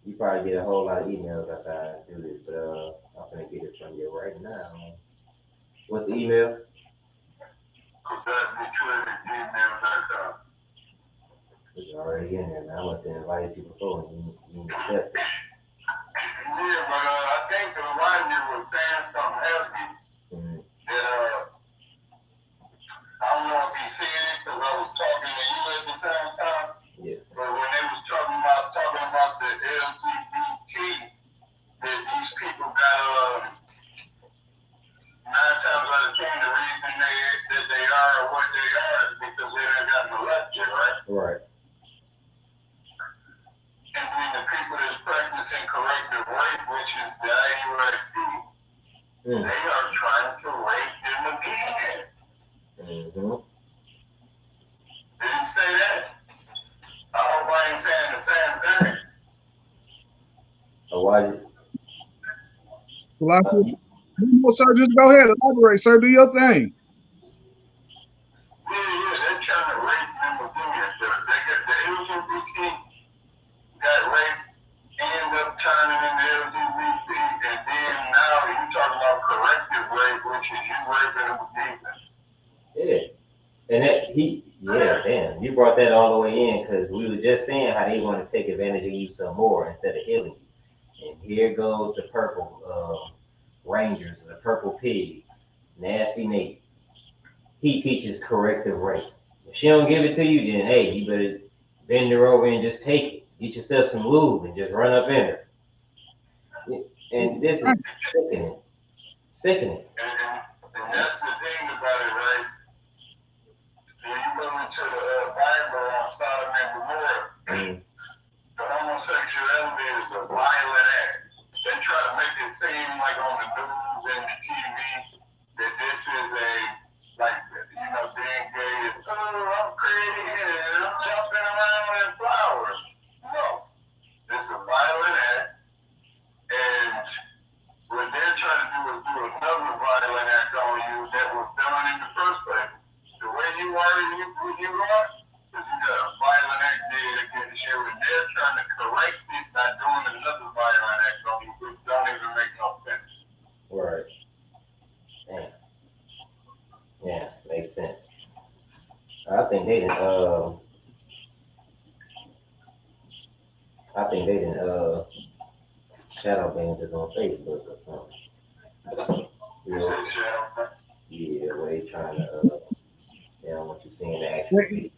D: you probably get a whole lot of emails after I do this, but I'm gonna get it from you right now. What's the email? It's already in there, man. I must have invited you before and you accept it.
C: Yeah, but I think the writer was saying something heavy.
D: Mm-hmm.
C: That I don't know if he said it because I was talking to you at the same time.
D: Yeah.
C: But when they was talking about the LGBT, that these people got 9 times out of 10 the reason that they are what they are is because they done gotten elected, right?
D: Right.
C: And then the people that's practicing corrective rape, which is the IUIC, they are trying to rape them again.
D: Mm-hmm.
C: Did he say that? I hope I ain't saying the same thing.
D: Oh, why did
H: Well, sir, just go ahead, elaborate, sir. Do your thing.
C: Yeah, they're trying to rape them again. They got the LGBT got raped, end up turning into LGBT, and then now you talking about corrective rape, which is you raping them again.
D: Yeah. And damn, you brought that all the way in because we were just saying how they want to take advantage of you some more instead of healing you. And here goes the purple Rangers, the purple pigs, Nasty Nate. He teaches corrective rape. If she don't give it to you, then hey, you better bend her over and just take it. Get yourself some lube and just run up in her. And this is sickening. Sickening.
C: And that's the thing about it, right? When you go into the Bible on Sodom and Gomorrah, the homosexuality is a violent act. They try to make it seem like on the news and the TV that this is being gay is, oh, I'm pretty and I'm jumping around in flowers. No, it's a violent act, and what they're trying to do is do another violent act on you that was done in the first place. The way you are and who you are, because you got a violent act did against you, and they're trying to correct it by doing another violent act on you, which don't even make no sense.
D: Right. Damn. Yeah, makes sense. I think they didn't shadow banned us on Facebook or something. Yeah, where they trying to they don't want you seeing the actual video.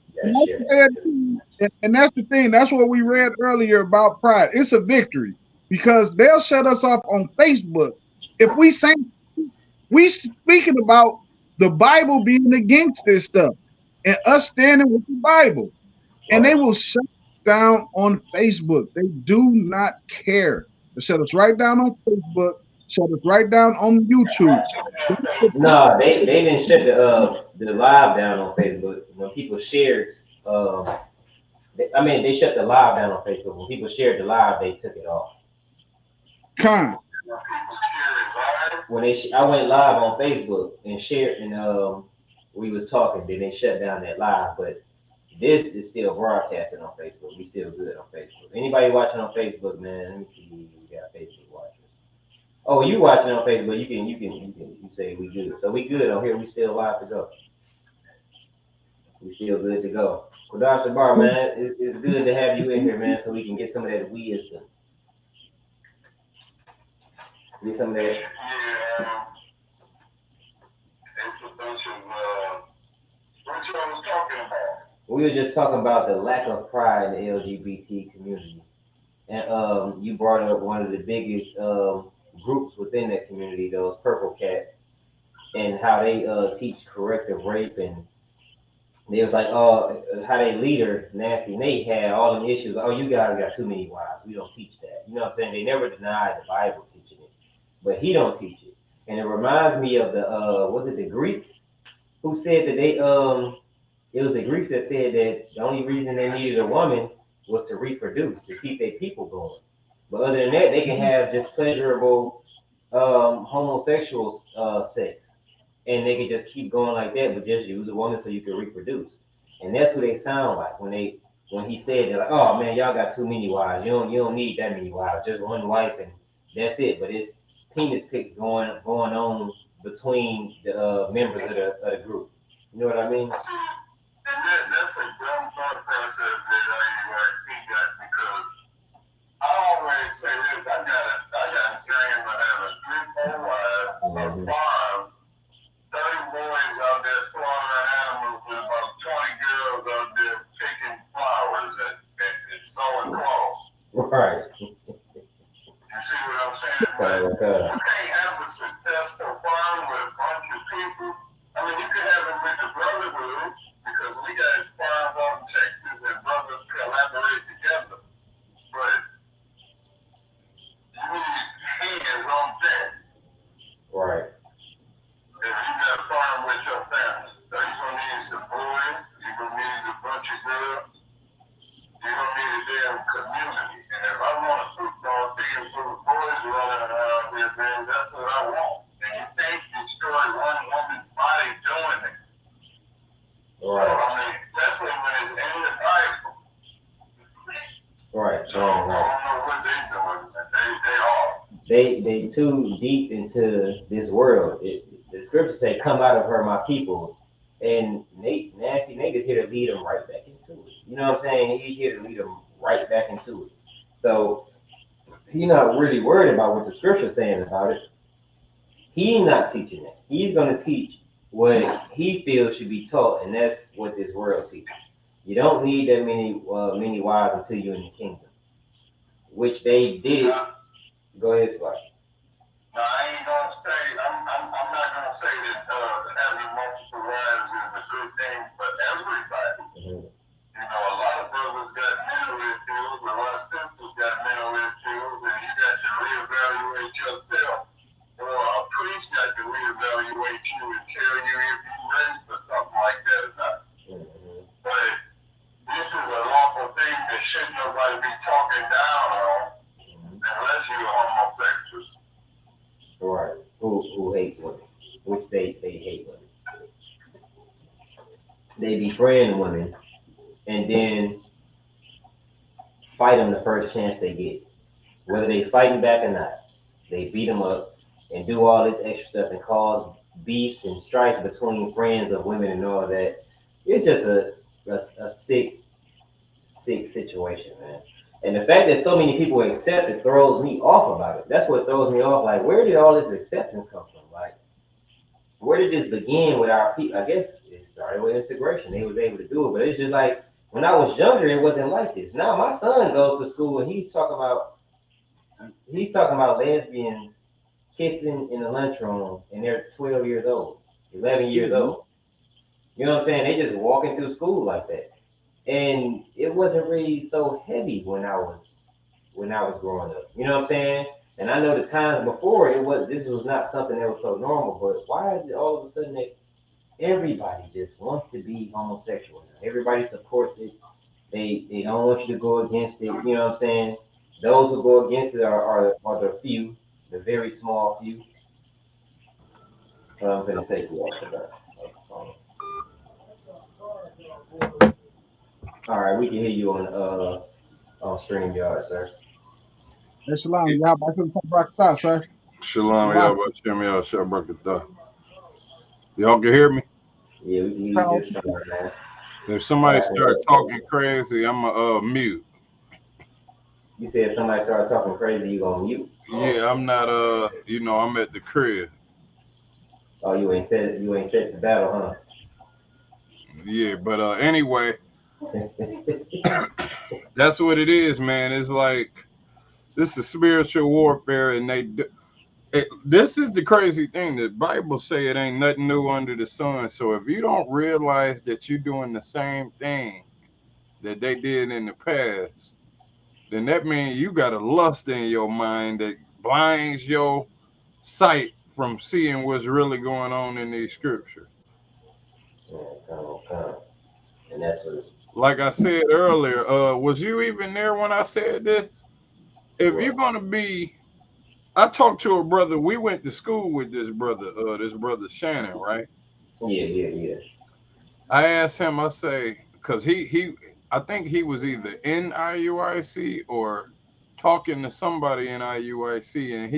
H: And that's the thing. That's what we read earlier about pride. It's a victory because they'll shut us off on Facebook. If we say we speaking about the Bible being against this stuff and us standing with the Bible, and they will shut down on Facebook. They do not care. They shut us right down on Facebook. Shut us right down on YouTube.
D: No, they didn't shut the live down on Facebook. When people shared, they shut the live down on Facebook. When people shared the live, they took it off. When I went live on Facebook and shared, and we was talking, then they shut down that live. But this is still broadcasting on Facebook. We still good on Facebook. Anybody watching on Facebook, man? Let me see. We got Facebook watchers. Oh, you watching on Facebook? You say we good. So we good on here. We still live to go. We still good to go. Well, Dr. Bar, man, it's good to have you in here, man, so we can get some of that wisdom. Get some of that.
C: Yeah, it's a bunch of what y'all was talking about.
D: We were just talking about the lack of pride in the LGBT community. And you brought up one of the biggest groups within that community, those Purple Cats, and how they teach corrective rape. And they was like, oh, how they leader, Nasty Nate, had all them issues. Oh, you guys got too many wives. We don't teach that. You know what I'm saying? They never denied the Bible teaching it, but he don't teach it. And it reminds me of the was it the Greeks who said that they it was the Greeks that said that the only reason they needed a woman was to reproduce, to keep their people going. But other than that, they can have just pleasurable homosexual sex, and they can just keep going like that, but just use a woman so you can reproduce. And that's what they sound like when he said they're like, oh man, y'all got too many wives. You don't need that many wives, just one wife and that's it. But it's penis pics going on between the members of the group. You know what I mean?
C: And that's a dumb thought process that I ain't like see that because I always say this, I got a dream of having 3, 4 wives, a farm, 30 boys out there slaughtering animals, and about 20 girls out there picking flowers and sewing clothes.
D: Right.
C: You see what I'm saying? But you can't have a successful farm with a bunch of people. I mean, you could have it with the Brotherhood because we got farms out in Texas and brothers collaborate together. But you need hands on deck.
D: Right.
C: If you got a farm with your family, so you're going to need some boys, you're going to need a bunch of girls, you're going to need a damn community. And if I want a football team full of boys running around here, man, that's what I want. And you can't destroy one woman's body doing it.
D: Right.
C: So, I mean, especially when it's in the Bible.
D: Right.
C: So I don't know what they're doing. They are.
D: They too deep into this world. The scriptures say, "Come out of her, my people." And Nasty Nate is here to lead them right back into it. You know what I'm saying? He's here to lead them right back into it. So he's not really worried about what the scripture's saying about it. He's not teaching that. He's going to teach what he feels should be taught, and that's what this world teaches. You don't need that many wives until you're in the kingdom, which they did. Go ahead, Sly.
C: Now, I ain't gonna say I'm not gonna say that having multiple wives is a good thing for everybody.
D: Mm-hmm.
C: You know, a lot of brothers got mental issues, a lot of sisters got mental issues, and you got to reevaluate yourself. Or a priest got to reevaluate you and tell you if you're ready for something like that or not.
D: Mm-hmm.
C: But this is a lawful thing that shouldn't nobody be talking down on unless you're homosexual.
D: Right. Who hates women, which they hate women. They befriend women and then fight them the first chance they get. Whether they fighting back or not, they beat them up and do all this extra stuff and cause beefs and strife between friends of women and all that. It's just a sick situation, man. And the fact that so many people accept it throws me off about it. That's what throws me off. Like, where did all this acceptance come from? Like, where did this begin with our people? I guess it started with integration. They was able to do it, but it's just like when I was younger, it wasn't like this. Now my son goes to school and he's talking about lesbians kissing in the lunchroom, and they're 12 years old, 11 years old. You know what I'm saying? They just walking through school like that. And it wasn't really so heavy when I was growing up. You know what I'm saying? And I know the times before this was not something that was so normal, but why is it all of a sudden that everybody just wants to be homosexual now? Everybody supports it. They don't want you to go against it. You know what I'm saying? Those who go against it are the few, the very small few. I'm gonna take you off of that. All right, we can hear you on StreamYard, sir.
H: Hey, Shalom, y'all about to come back to sir.
K: Shalom, y'all about to me out, Shabrakatah. Y'all can hear me?
D: Yeah, we can hear you just fine, man.
K: If somebody start talking crazy, I'm a mute.
D: You said somebody started talking crazy, you gonna mute?
K: Yeah, I'm not I'm at the crib.
D: Oh, you ain't set the battle, huh?
K: Yeah, but anyway, that's what it is, man. It's like this is spiritual warfare, and this is the crazy thing. The Bible say it ain't nothing new under the sun. So if you don't realize that you're doing the same thing that they did in the past, then that means you got a lust in your mind that blinds your sight from seeing what's really going on in these scriptures.
D: Come. And that's what
K: Like I said earlier, was you even there when I said this? If you're gonna be, I talked to a brother. We went to school with this brother Shannon, right?
D: Yeah.
K: I asked him. I say, because I think he was either in IUIC or talking to somebody in IUIC, and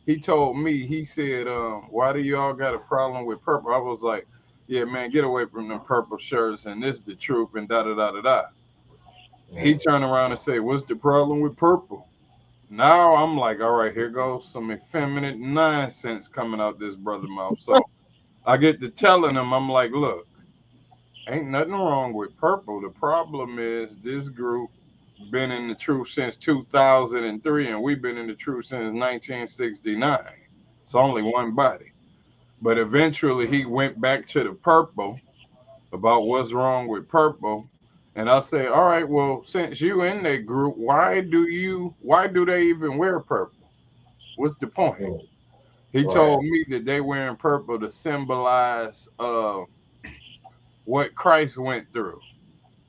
K: he told me. He said, "Why do y'all got a problem with purple?" I was like, "Yeah, man, get away from them purple shirts, and this is the truth." And da da da da da. He turned around and said, "What's the problem with purple?" Now I'm like, all right, here goes some effeminate nonsense coming out this brother mouth. So I get to telling him, I'm like, look, ain't nothing wrong with purple. The problem is this group been in the truth since 2003, and we've been in the truth since 1969. It's only one body. But eventually he went back to the purple about what's wrong with purple. And I say, all right, well, since you in that group, why do they even wear purple? What's the point? He told me that they wearing purple to symbolize what Christ went through.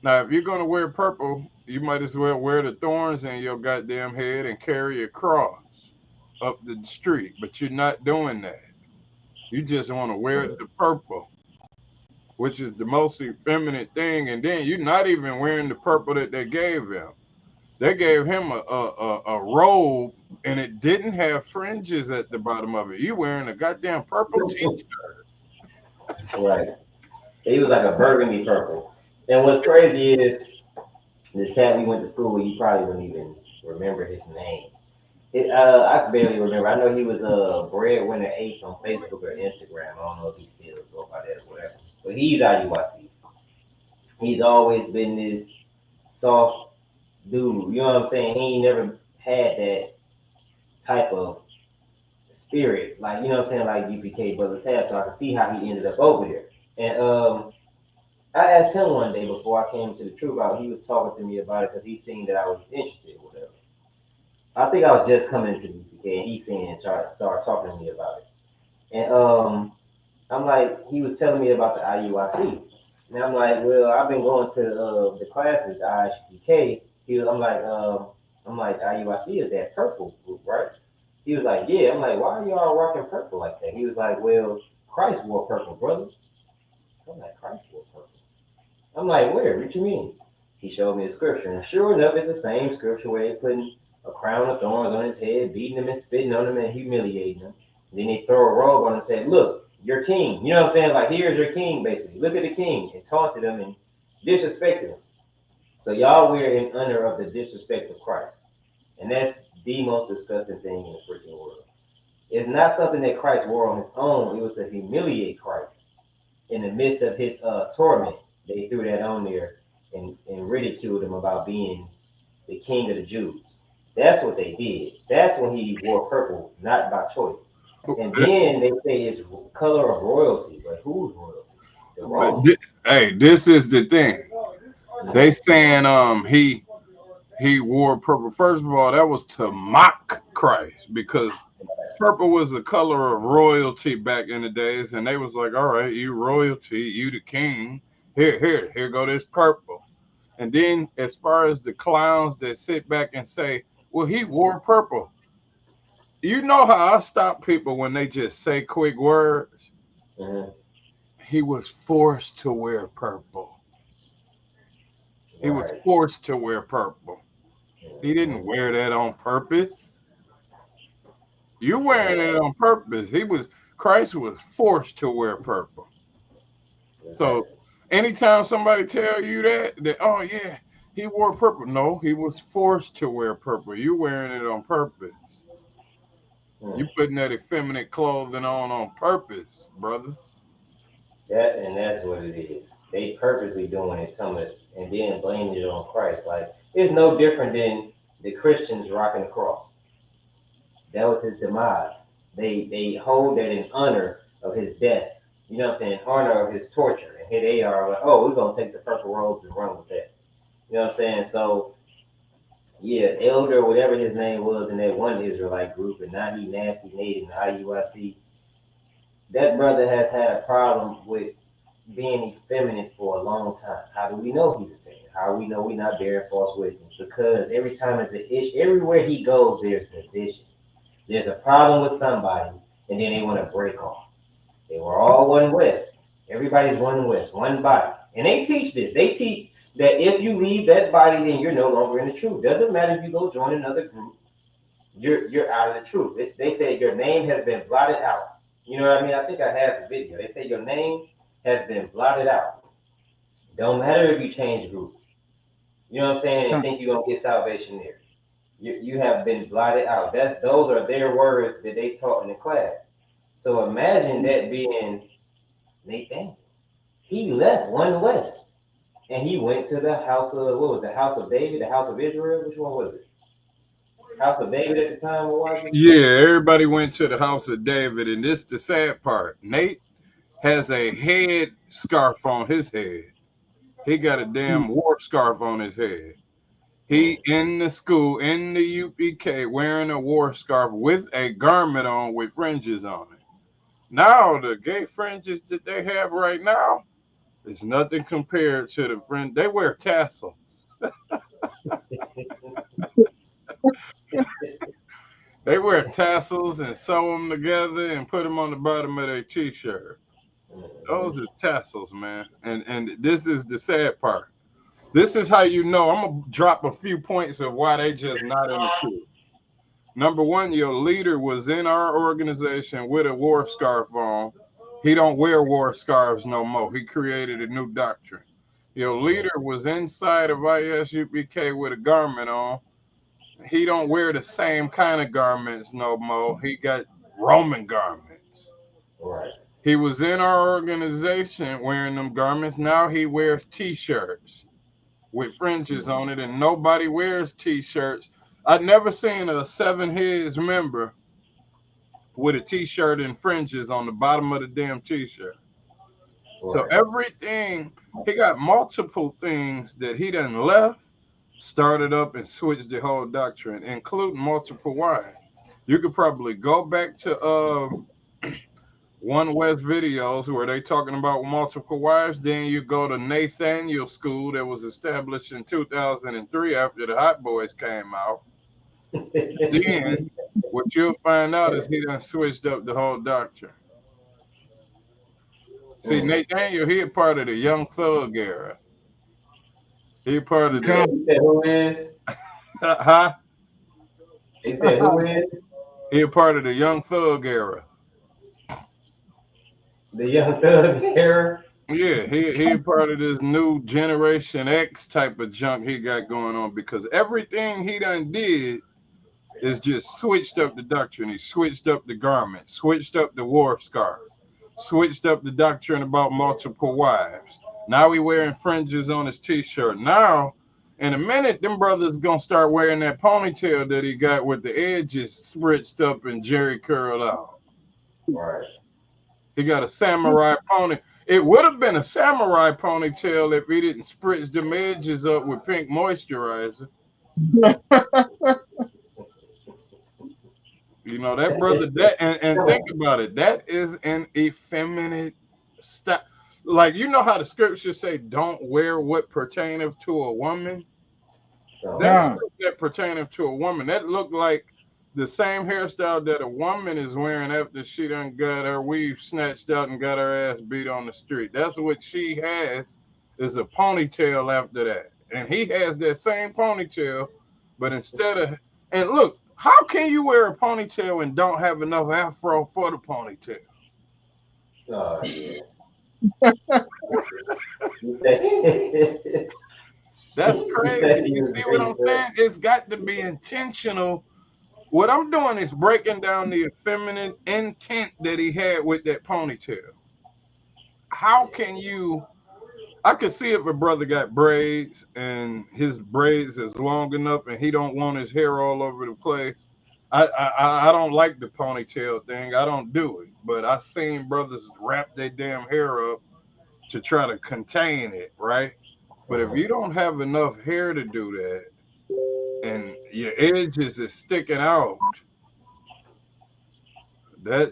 K: Now, if you're gonna wear purple, you might as well wear the thorns in your goddamn head and carry a cross up the street. But you're not doing that. You just want to wear the purple, which is the most effeminate thing. And then you're not even wearing the purple that they gave him. They gave him a robe, and it didn't have fringes at the bottom of it. You wearing a goddamn purple t-shirt.
D: right. He was like a burgundy purple. And what's crazy is this cat we went to school with, you probably wouldn't even remember his name. I can barely remember. I know he was a breadwinner ace on Facebook or Instagram. I don't know if he still go by that or whatever. But he's IUIC. He's always been this soft dude. You know what I'm saying? He ain't never had that type of spirit, like you know what I'm saying, like UPK brothers have. So I can see how he ended up over there. And I asked him one day before I came to the truth out. He was talking to me about it because he seen that I was interested or whatever. I think I was just coming into UPK, and he seen started talking to me about it. And I'm like, he was telling me about the IUIC. And I'm like, well, I've been going to the classes, the ISPK. I'm like, IUIC is that purple group, right? He was like, yeah. I'm like, why are y'all rocking purple like that? He was like, well, Christ wore purple, brother. I'm like, Christ wore purple. I'm like, where? What you mean? He showed me the scripture. And sure enough, it's the same scripture where they putting a crown of thorns on his head, beating him and spitting on him and humiliating him. And then they throw a robe on him and say, look, your king. You know what I'm saying? Like, here's your king, basically. Look at the king. And taunted him and disrespected him. So y'all we're in honor of the disrespect of Christ. And that's the most disgusting thing in the freaking world. It's not something that Christ wore on his own. It was to humiliate Christ in the midst of his torment. They threw that on there and ridiculed him about being the king of the Jews. That's what they did. That's when he wore purple, not by choice. And then they say it's color of royalty, but who's royalty? The Romans.
K: Hey, this is the thing. They saying he wore purple. First of all, that was to mock Christ because purple was the color of royalty back in the days, and they was like, all right, you royalty, you the king. Here go this purple. And then as far as the clowns that sit back and say, well, he wore purple. You know how I stop people when they just say quick words?
D: Mm-hmm.
K: He was forced to wear purple. He was
D: Right.
K: forced to wear purple. He didn't wear that on purpose. You're wearing it on purpose. Christ was forced to wear purple. So
D: Exactly.
K: Anytime somebody tell you that oh yeah, he wore purple. No, he was forced to wear purple. You wearing it on purpose.
D: Hmm.
K: You putting that effeminate clothing on purpose, brother.
D: That's what it is. They purposely doing it, and then blaming it on Christ. Like it's no different than the Christians rocking the cross. That was his demise. They hold that in honor of his death. You know what I'm saying? Honor of his torture. And here they are like, oh, we're gonna take the purple robes and run with that. You know what I'm saying? So yeah, Elder, whatever his name was in that one Israelite group, and now he nasty Nate in the IUIC. That brother has had a problem with being effeminate for a long time. How do we know he's effeminate? How do we know we're not bearing false witness? Because every time it's an issue, everywhere he goes, there's division. There's a problem with somebody, and then they want to break off. They were all one West. Everybody's one West, one body. And they teach this. They teach that if you leave that body, then you're no longer in the truth. Doesn't matter if you go join another group, you're out of the truth. They say your name has been blotted out. You know what I mean? I think I have the video. They say your name has been blotted out. Don't matter if you change groups. You know what I'm saying? And think you're gonna get salvation there. You have been blotted out. Those are their words that they taught in the class. So imagine that being Nathan. He left one West and he went to the house of what was the house of David, the house of Israel? Which one was it? House of David at the time, or was it?
K: Yeah, everybody went to the house of David, and this the sad part. Nate has a head scarf on his head. He got a damn war scarf on his head. He in the school in the UPK wearing a war scarf with a garment on with fringes on it. Now the gay fringes that they have right now is nothing compared to the fringe. They wear tassels. They wear tassels and sew them together and put them on the bottom of their t-shirt. Those are tassels, man. And this is the sad part. This is how you know. I'm gonna drop a few points of why they just not in the truth. Number one, your leader was in our organization with a war scarf on. He don't wear war scarves no more. He created a new doctrine. Your leader was inside of ISUPK with a garment on. He don't wear the same kind of garments no more. He got Roman garments.
D: Right.
K: He was in our organization wearing them garments. Now he wears t-shirts with fringes on it, and nobody wears t-shirts. I've never seen a Seven Heads member with a t-shirt and fringes on the bottom of the damn t-shirt.
D: Right.
K: So everything, he got multiple things that he done left, started up, and switched the whole doctrine, including multiple wives. You could probably go back to One West videos where they talking about multiple wives. Then you go to Nathaniel School that was established in 2003 after the Hot Boys came out. Then what you'll find out is he done switched up the whole doctrine. See, Nathaniel, he a part of the Young Thug era. He a part of the
D: He said who is?
K: huh?
D: He said who is?
K: He a part of the Young Thug era.
D: The Young Thug era.
K: Yeah, he part of this new Generation X type of junk he got going on because everything he done did is just switched up the doctrine. He switched up the garment, switched up the war scarf, switched up the doctrine about multiple wives. Now he wearing fringes on his t-shirt. Now, in a minute, them brothers gonna start wearing that ponytail that he got with the edges spritzed up and jerry curled out.
D: Right.
K: He got a samurai pony. It would have been a samurai ponytail if he didn't spritz them edges up with pink moisturizer. You know, that brother, and think about it, that is an effeminate style. Like, you know how the scriptures say, don't wear what pertaineth to a woman? That's stuff that pertaineth to a woman. That looked like the same hairstyle that a woman is wearing after she done got her weave snatched out and got her ass beat on the street. That's what she has, is a ponytail after that. And he has that same ponytail, but instead of, and look, how can you wear a ponytail and don't have enough afro for the ponytail?
D: Oh, yeah. You say,
K: That's
D: you
K: crazy.
D: said he
K: You
D: was
K: see what I'm
D: great, bro.
K: saying? It's got to be intentional. What I'm doing is breaking down the effeminate intent that he had with that ponytail. How can you? I could see if a brother got braids and his braids is long enough and he don't want his hair all over the place. I don't like the ponytail thing. I don't do it. But I seen brothers wrap their damn hair up to try to contain it, right? But if
D: Mhm.
K: you don't have enough hair to do that and your edges is sticking out,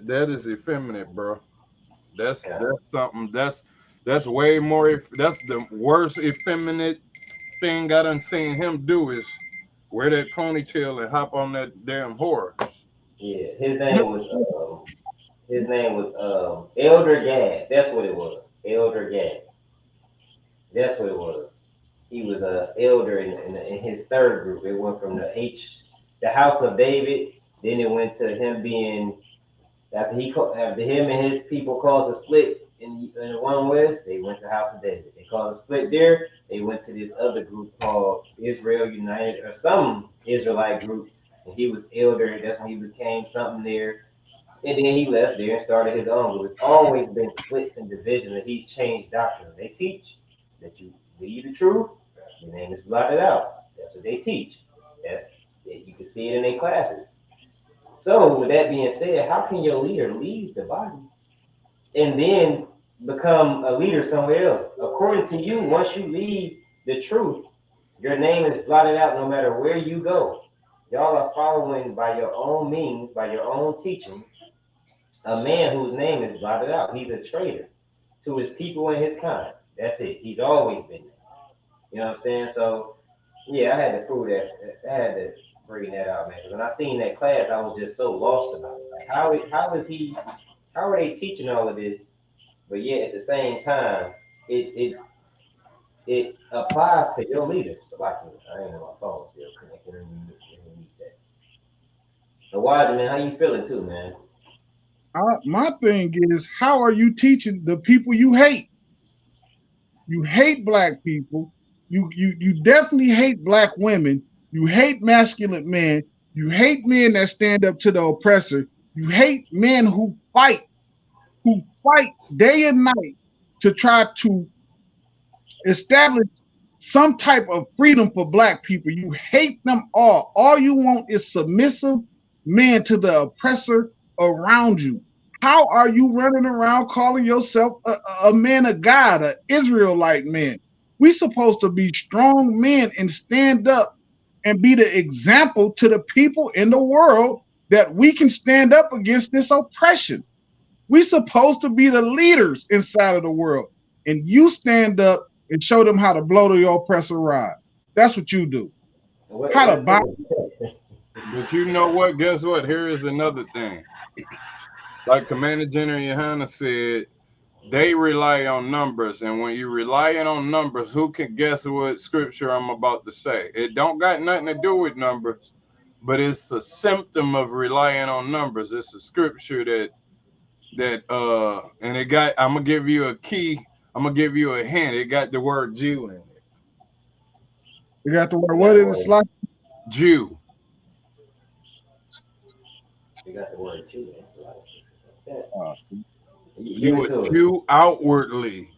K: that is effeminate, bro.
D: Yeah.
K: That's something that's way more that's the worst effeminate thing I done seen him do is wear that ponytail and hop on that damn horse.
D: Yeah. His name was Elder Gad. That's what it was. Elder Gad. That's what it was. He was a elder in his third group. It went from the House of David. Then it went to him being after him and his people caused a split in the one west. They went to House of David. They caused a split there. They went to this other group called Israel United or some Israelite group, and he was elder. That's when he became something there. And then he left there and started his own. But it's always been splits and divisions, and he's changed doctrine. They teach that you believe the truth, your name is blotted out. That's what they teach. That's You can see it in their classes. So, with that being said, how can your leader leave the body and then become a leader somewhere else? According to you, once you leave the truth, your name is blotted out no matter where you go. Y'all are following by your own means, by your own teaching, a man whose name is blotted out. He's a traitor to his people and his kind. That's it. He's always been there. You know what I'm saying? So, yeah, I had to prove that. I had to bring that out, man. Because when I seen that class, I was just so lost about it. Like, how is he? How are they teaching all of this? But yet at the same time, it it it applies to your leader. So I ain't know my phone still connected. Let me mute that. So, why, man? How you feeling too, man?
H: My thing is, how are you teaching the people you hate? You hate black people. You definitely hate black women. You hate masculine men. You hate men that stand up to the oppressor. You hate men who fight day and night to try to establish some type of freedom for black people. You hate them all. All you want is submissive men to the oppressor around you. How are you running around calling yourself a man of God, an Israelite man? We supposed to be strong men and stand up and be the example to the people in the world that we can stand up against this oppression. We supposed to be the leaders inside of the world. And you stand up and show them how to blow the oppressor ride. That's what you do. How to
D: What
H: buy.
K: But you know what? Guess what? Here is another thing. Like Commander General Yohana said, they rely on numbers, and when you relying on numbers, who can guess what scripture I'm about to say? It don't got nothing to do with numbers, but it's a symptom of relying on numbers. It's a scripture that and it got I'm gonna give you a key, I'm gonna give you a hint. It got the word Jew in it.
H: You got to wear
D: You got
H: what
D: the
H: in the
D: word.
H: slot?
K: Jew.
D: You got the word too. That's a lot of scriptures like that.
H: Uh,
D: Give
K: You
D: it
K: a
D: to us.
K: Jew outwardly.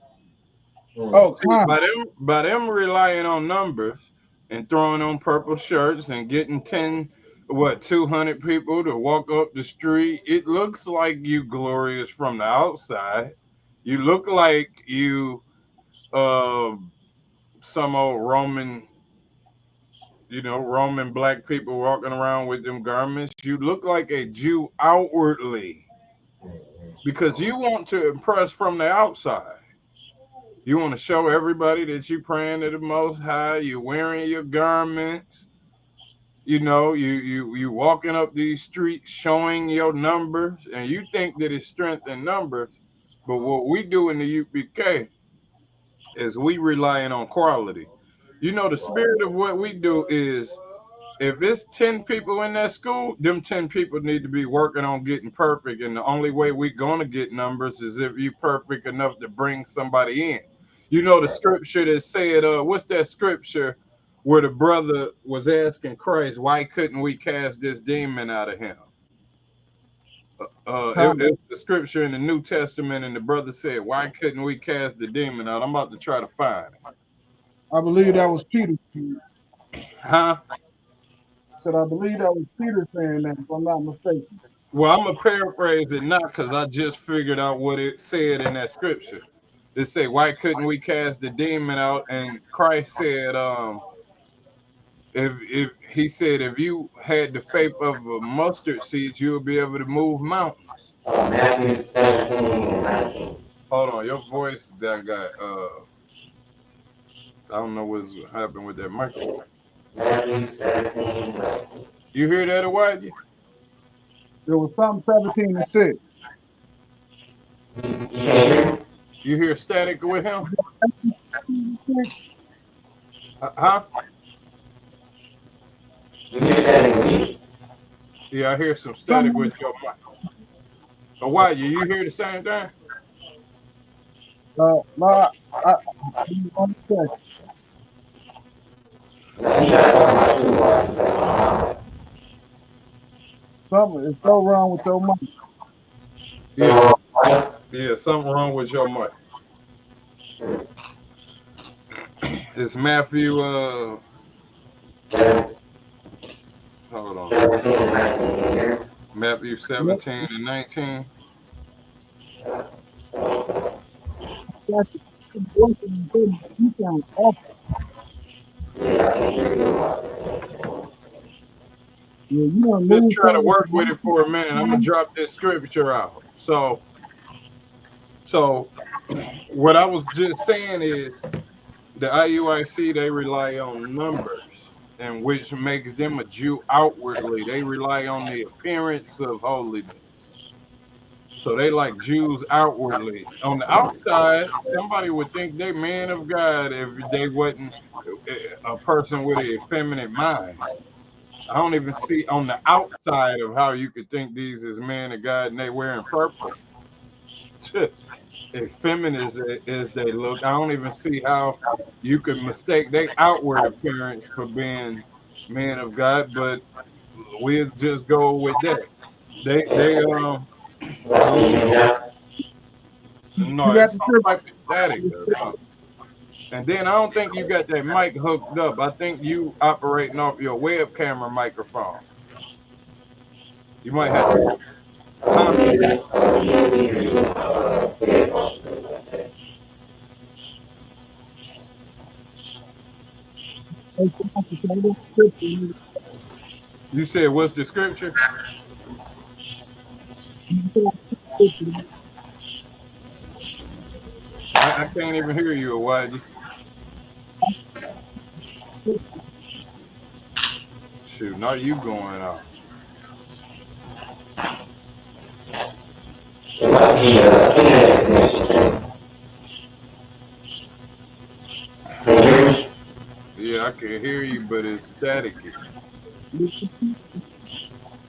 D: Mm.
H: oh,
K: See,
H: come
K: by them relying on numbers and throwing on purple shirts and getting 200 people to walk up the street, it looks like you glorious from the outside. You look like you uh some old Roman black people walking around with them garments. You look like a Jew outwardly
D: Mm-hmm.
K: because you want to impress from the outside. You want to show everybody that you praying to the Most High. You wearing your garments. You walking up these streets showing your numbers, and you think that it's strength in numbers. But what we do in the UPK is we relying on quality. The spirit of what we do is if it's 10 people in that school, them 10 people need to be working on getting perfect. And the only way we're gonna get numbers is if you perfect enough to bring somebody in. You know the scripture that said, what's that scripture where the brother was asking Christ, why couldn't we cast this demon out of him? It's the scripture in the New Testament, and the brother said, why couldn't we cast the demon out? I'm about to try to find it.
H: I believe that was Peter.
K: Huh?
H: Said I believe that was Peter saying that, if I'm not mistaken.
K: Well, I'm gonna paraphrase it not because I just figured out what it said in that scripture. It said, why couldn't we cast the demon out? And Christ said, if he said, if you had the faith of a mustard seed, you would be able to move mountains.
D: Matthew 17 and 19.
K: Hold on, your voice that got I don't know what's happened with that microphone.
D: Matthew 17 and 19.
K: You hear that, Elijah?
H: It was Psalm 17 and 6.
D: You can't hear?
K: You hear static with him? Huh?
D: You hear static with me?
K: Yeah, I hear some static with your mic. So why you hear the same thing?
H: No, I one second. Something is so wrong with your mic.
K: Yeah, something wrong with your mic. It's Matthew hold on. Matthew 17 and 19.
H: You sound awful. Yeah, you don't
K: Just
H: move
K: try to
H: so
K: work with it for a minute. I'm gonna drop this scripture out. So what I was just saying is the IUIC, they rely on numbers, and which makes them a Jew outwardly. They rely on the appearance of holiness. So they like Jews outwardly. On the outside, somebody would think they man of God if they wasn't a person with an effeminate mind. I don't even see on the outside of how you could think these is men of God and they wearing purple. Effeminate as they look, I don't even see how you could mistake their outward appearance for being men of God, but we'll just go with that. They no,
H: You got
K: it's
H: the
K: some
H: scripture.
K: type of static or something. And then I don't think you got that mic hooked up. I think you operating off your web camera microphone. You might have to. Huh? You said what's the scripture? I can't even hear you, Elijah. Shoot, now you going out. Yeah, I can hear you, but it's staticky.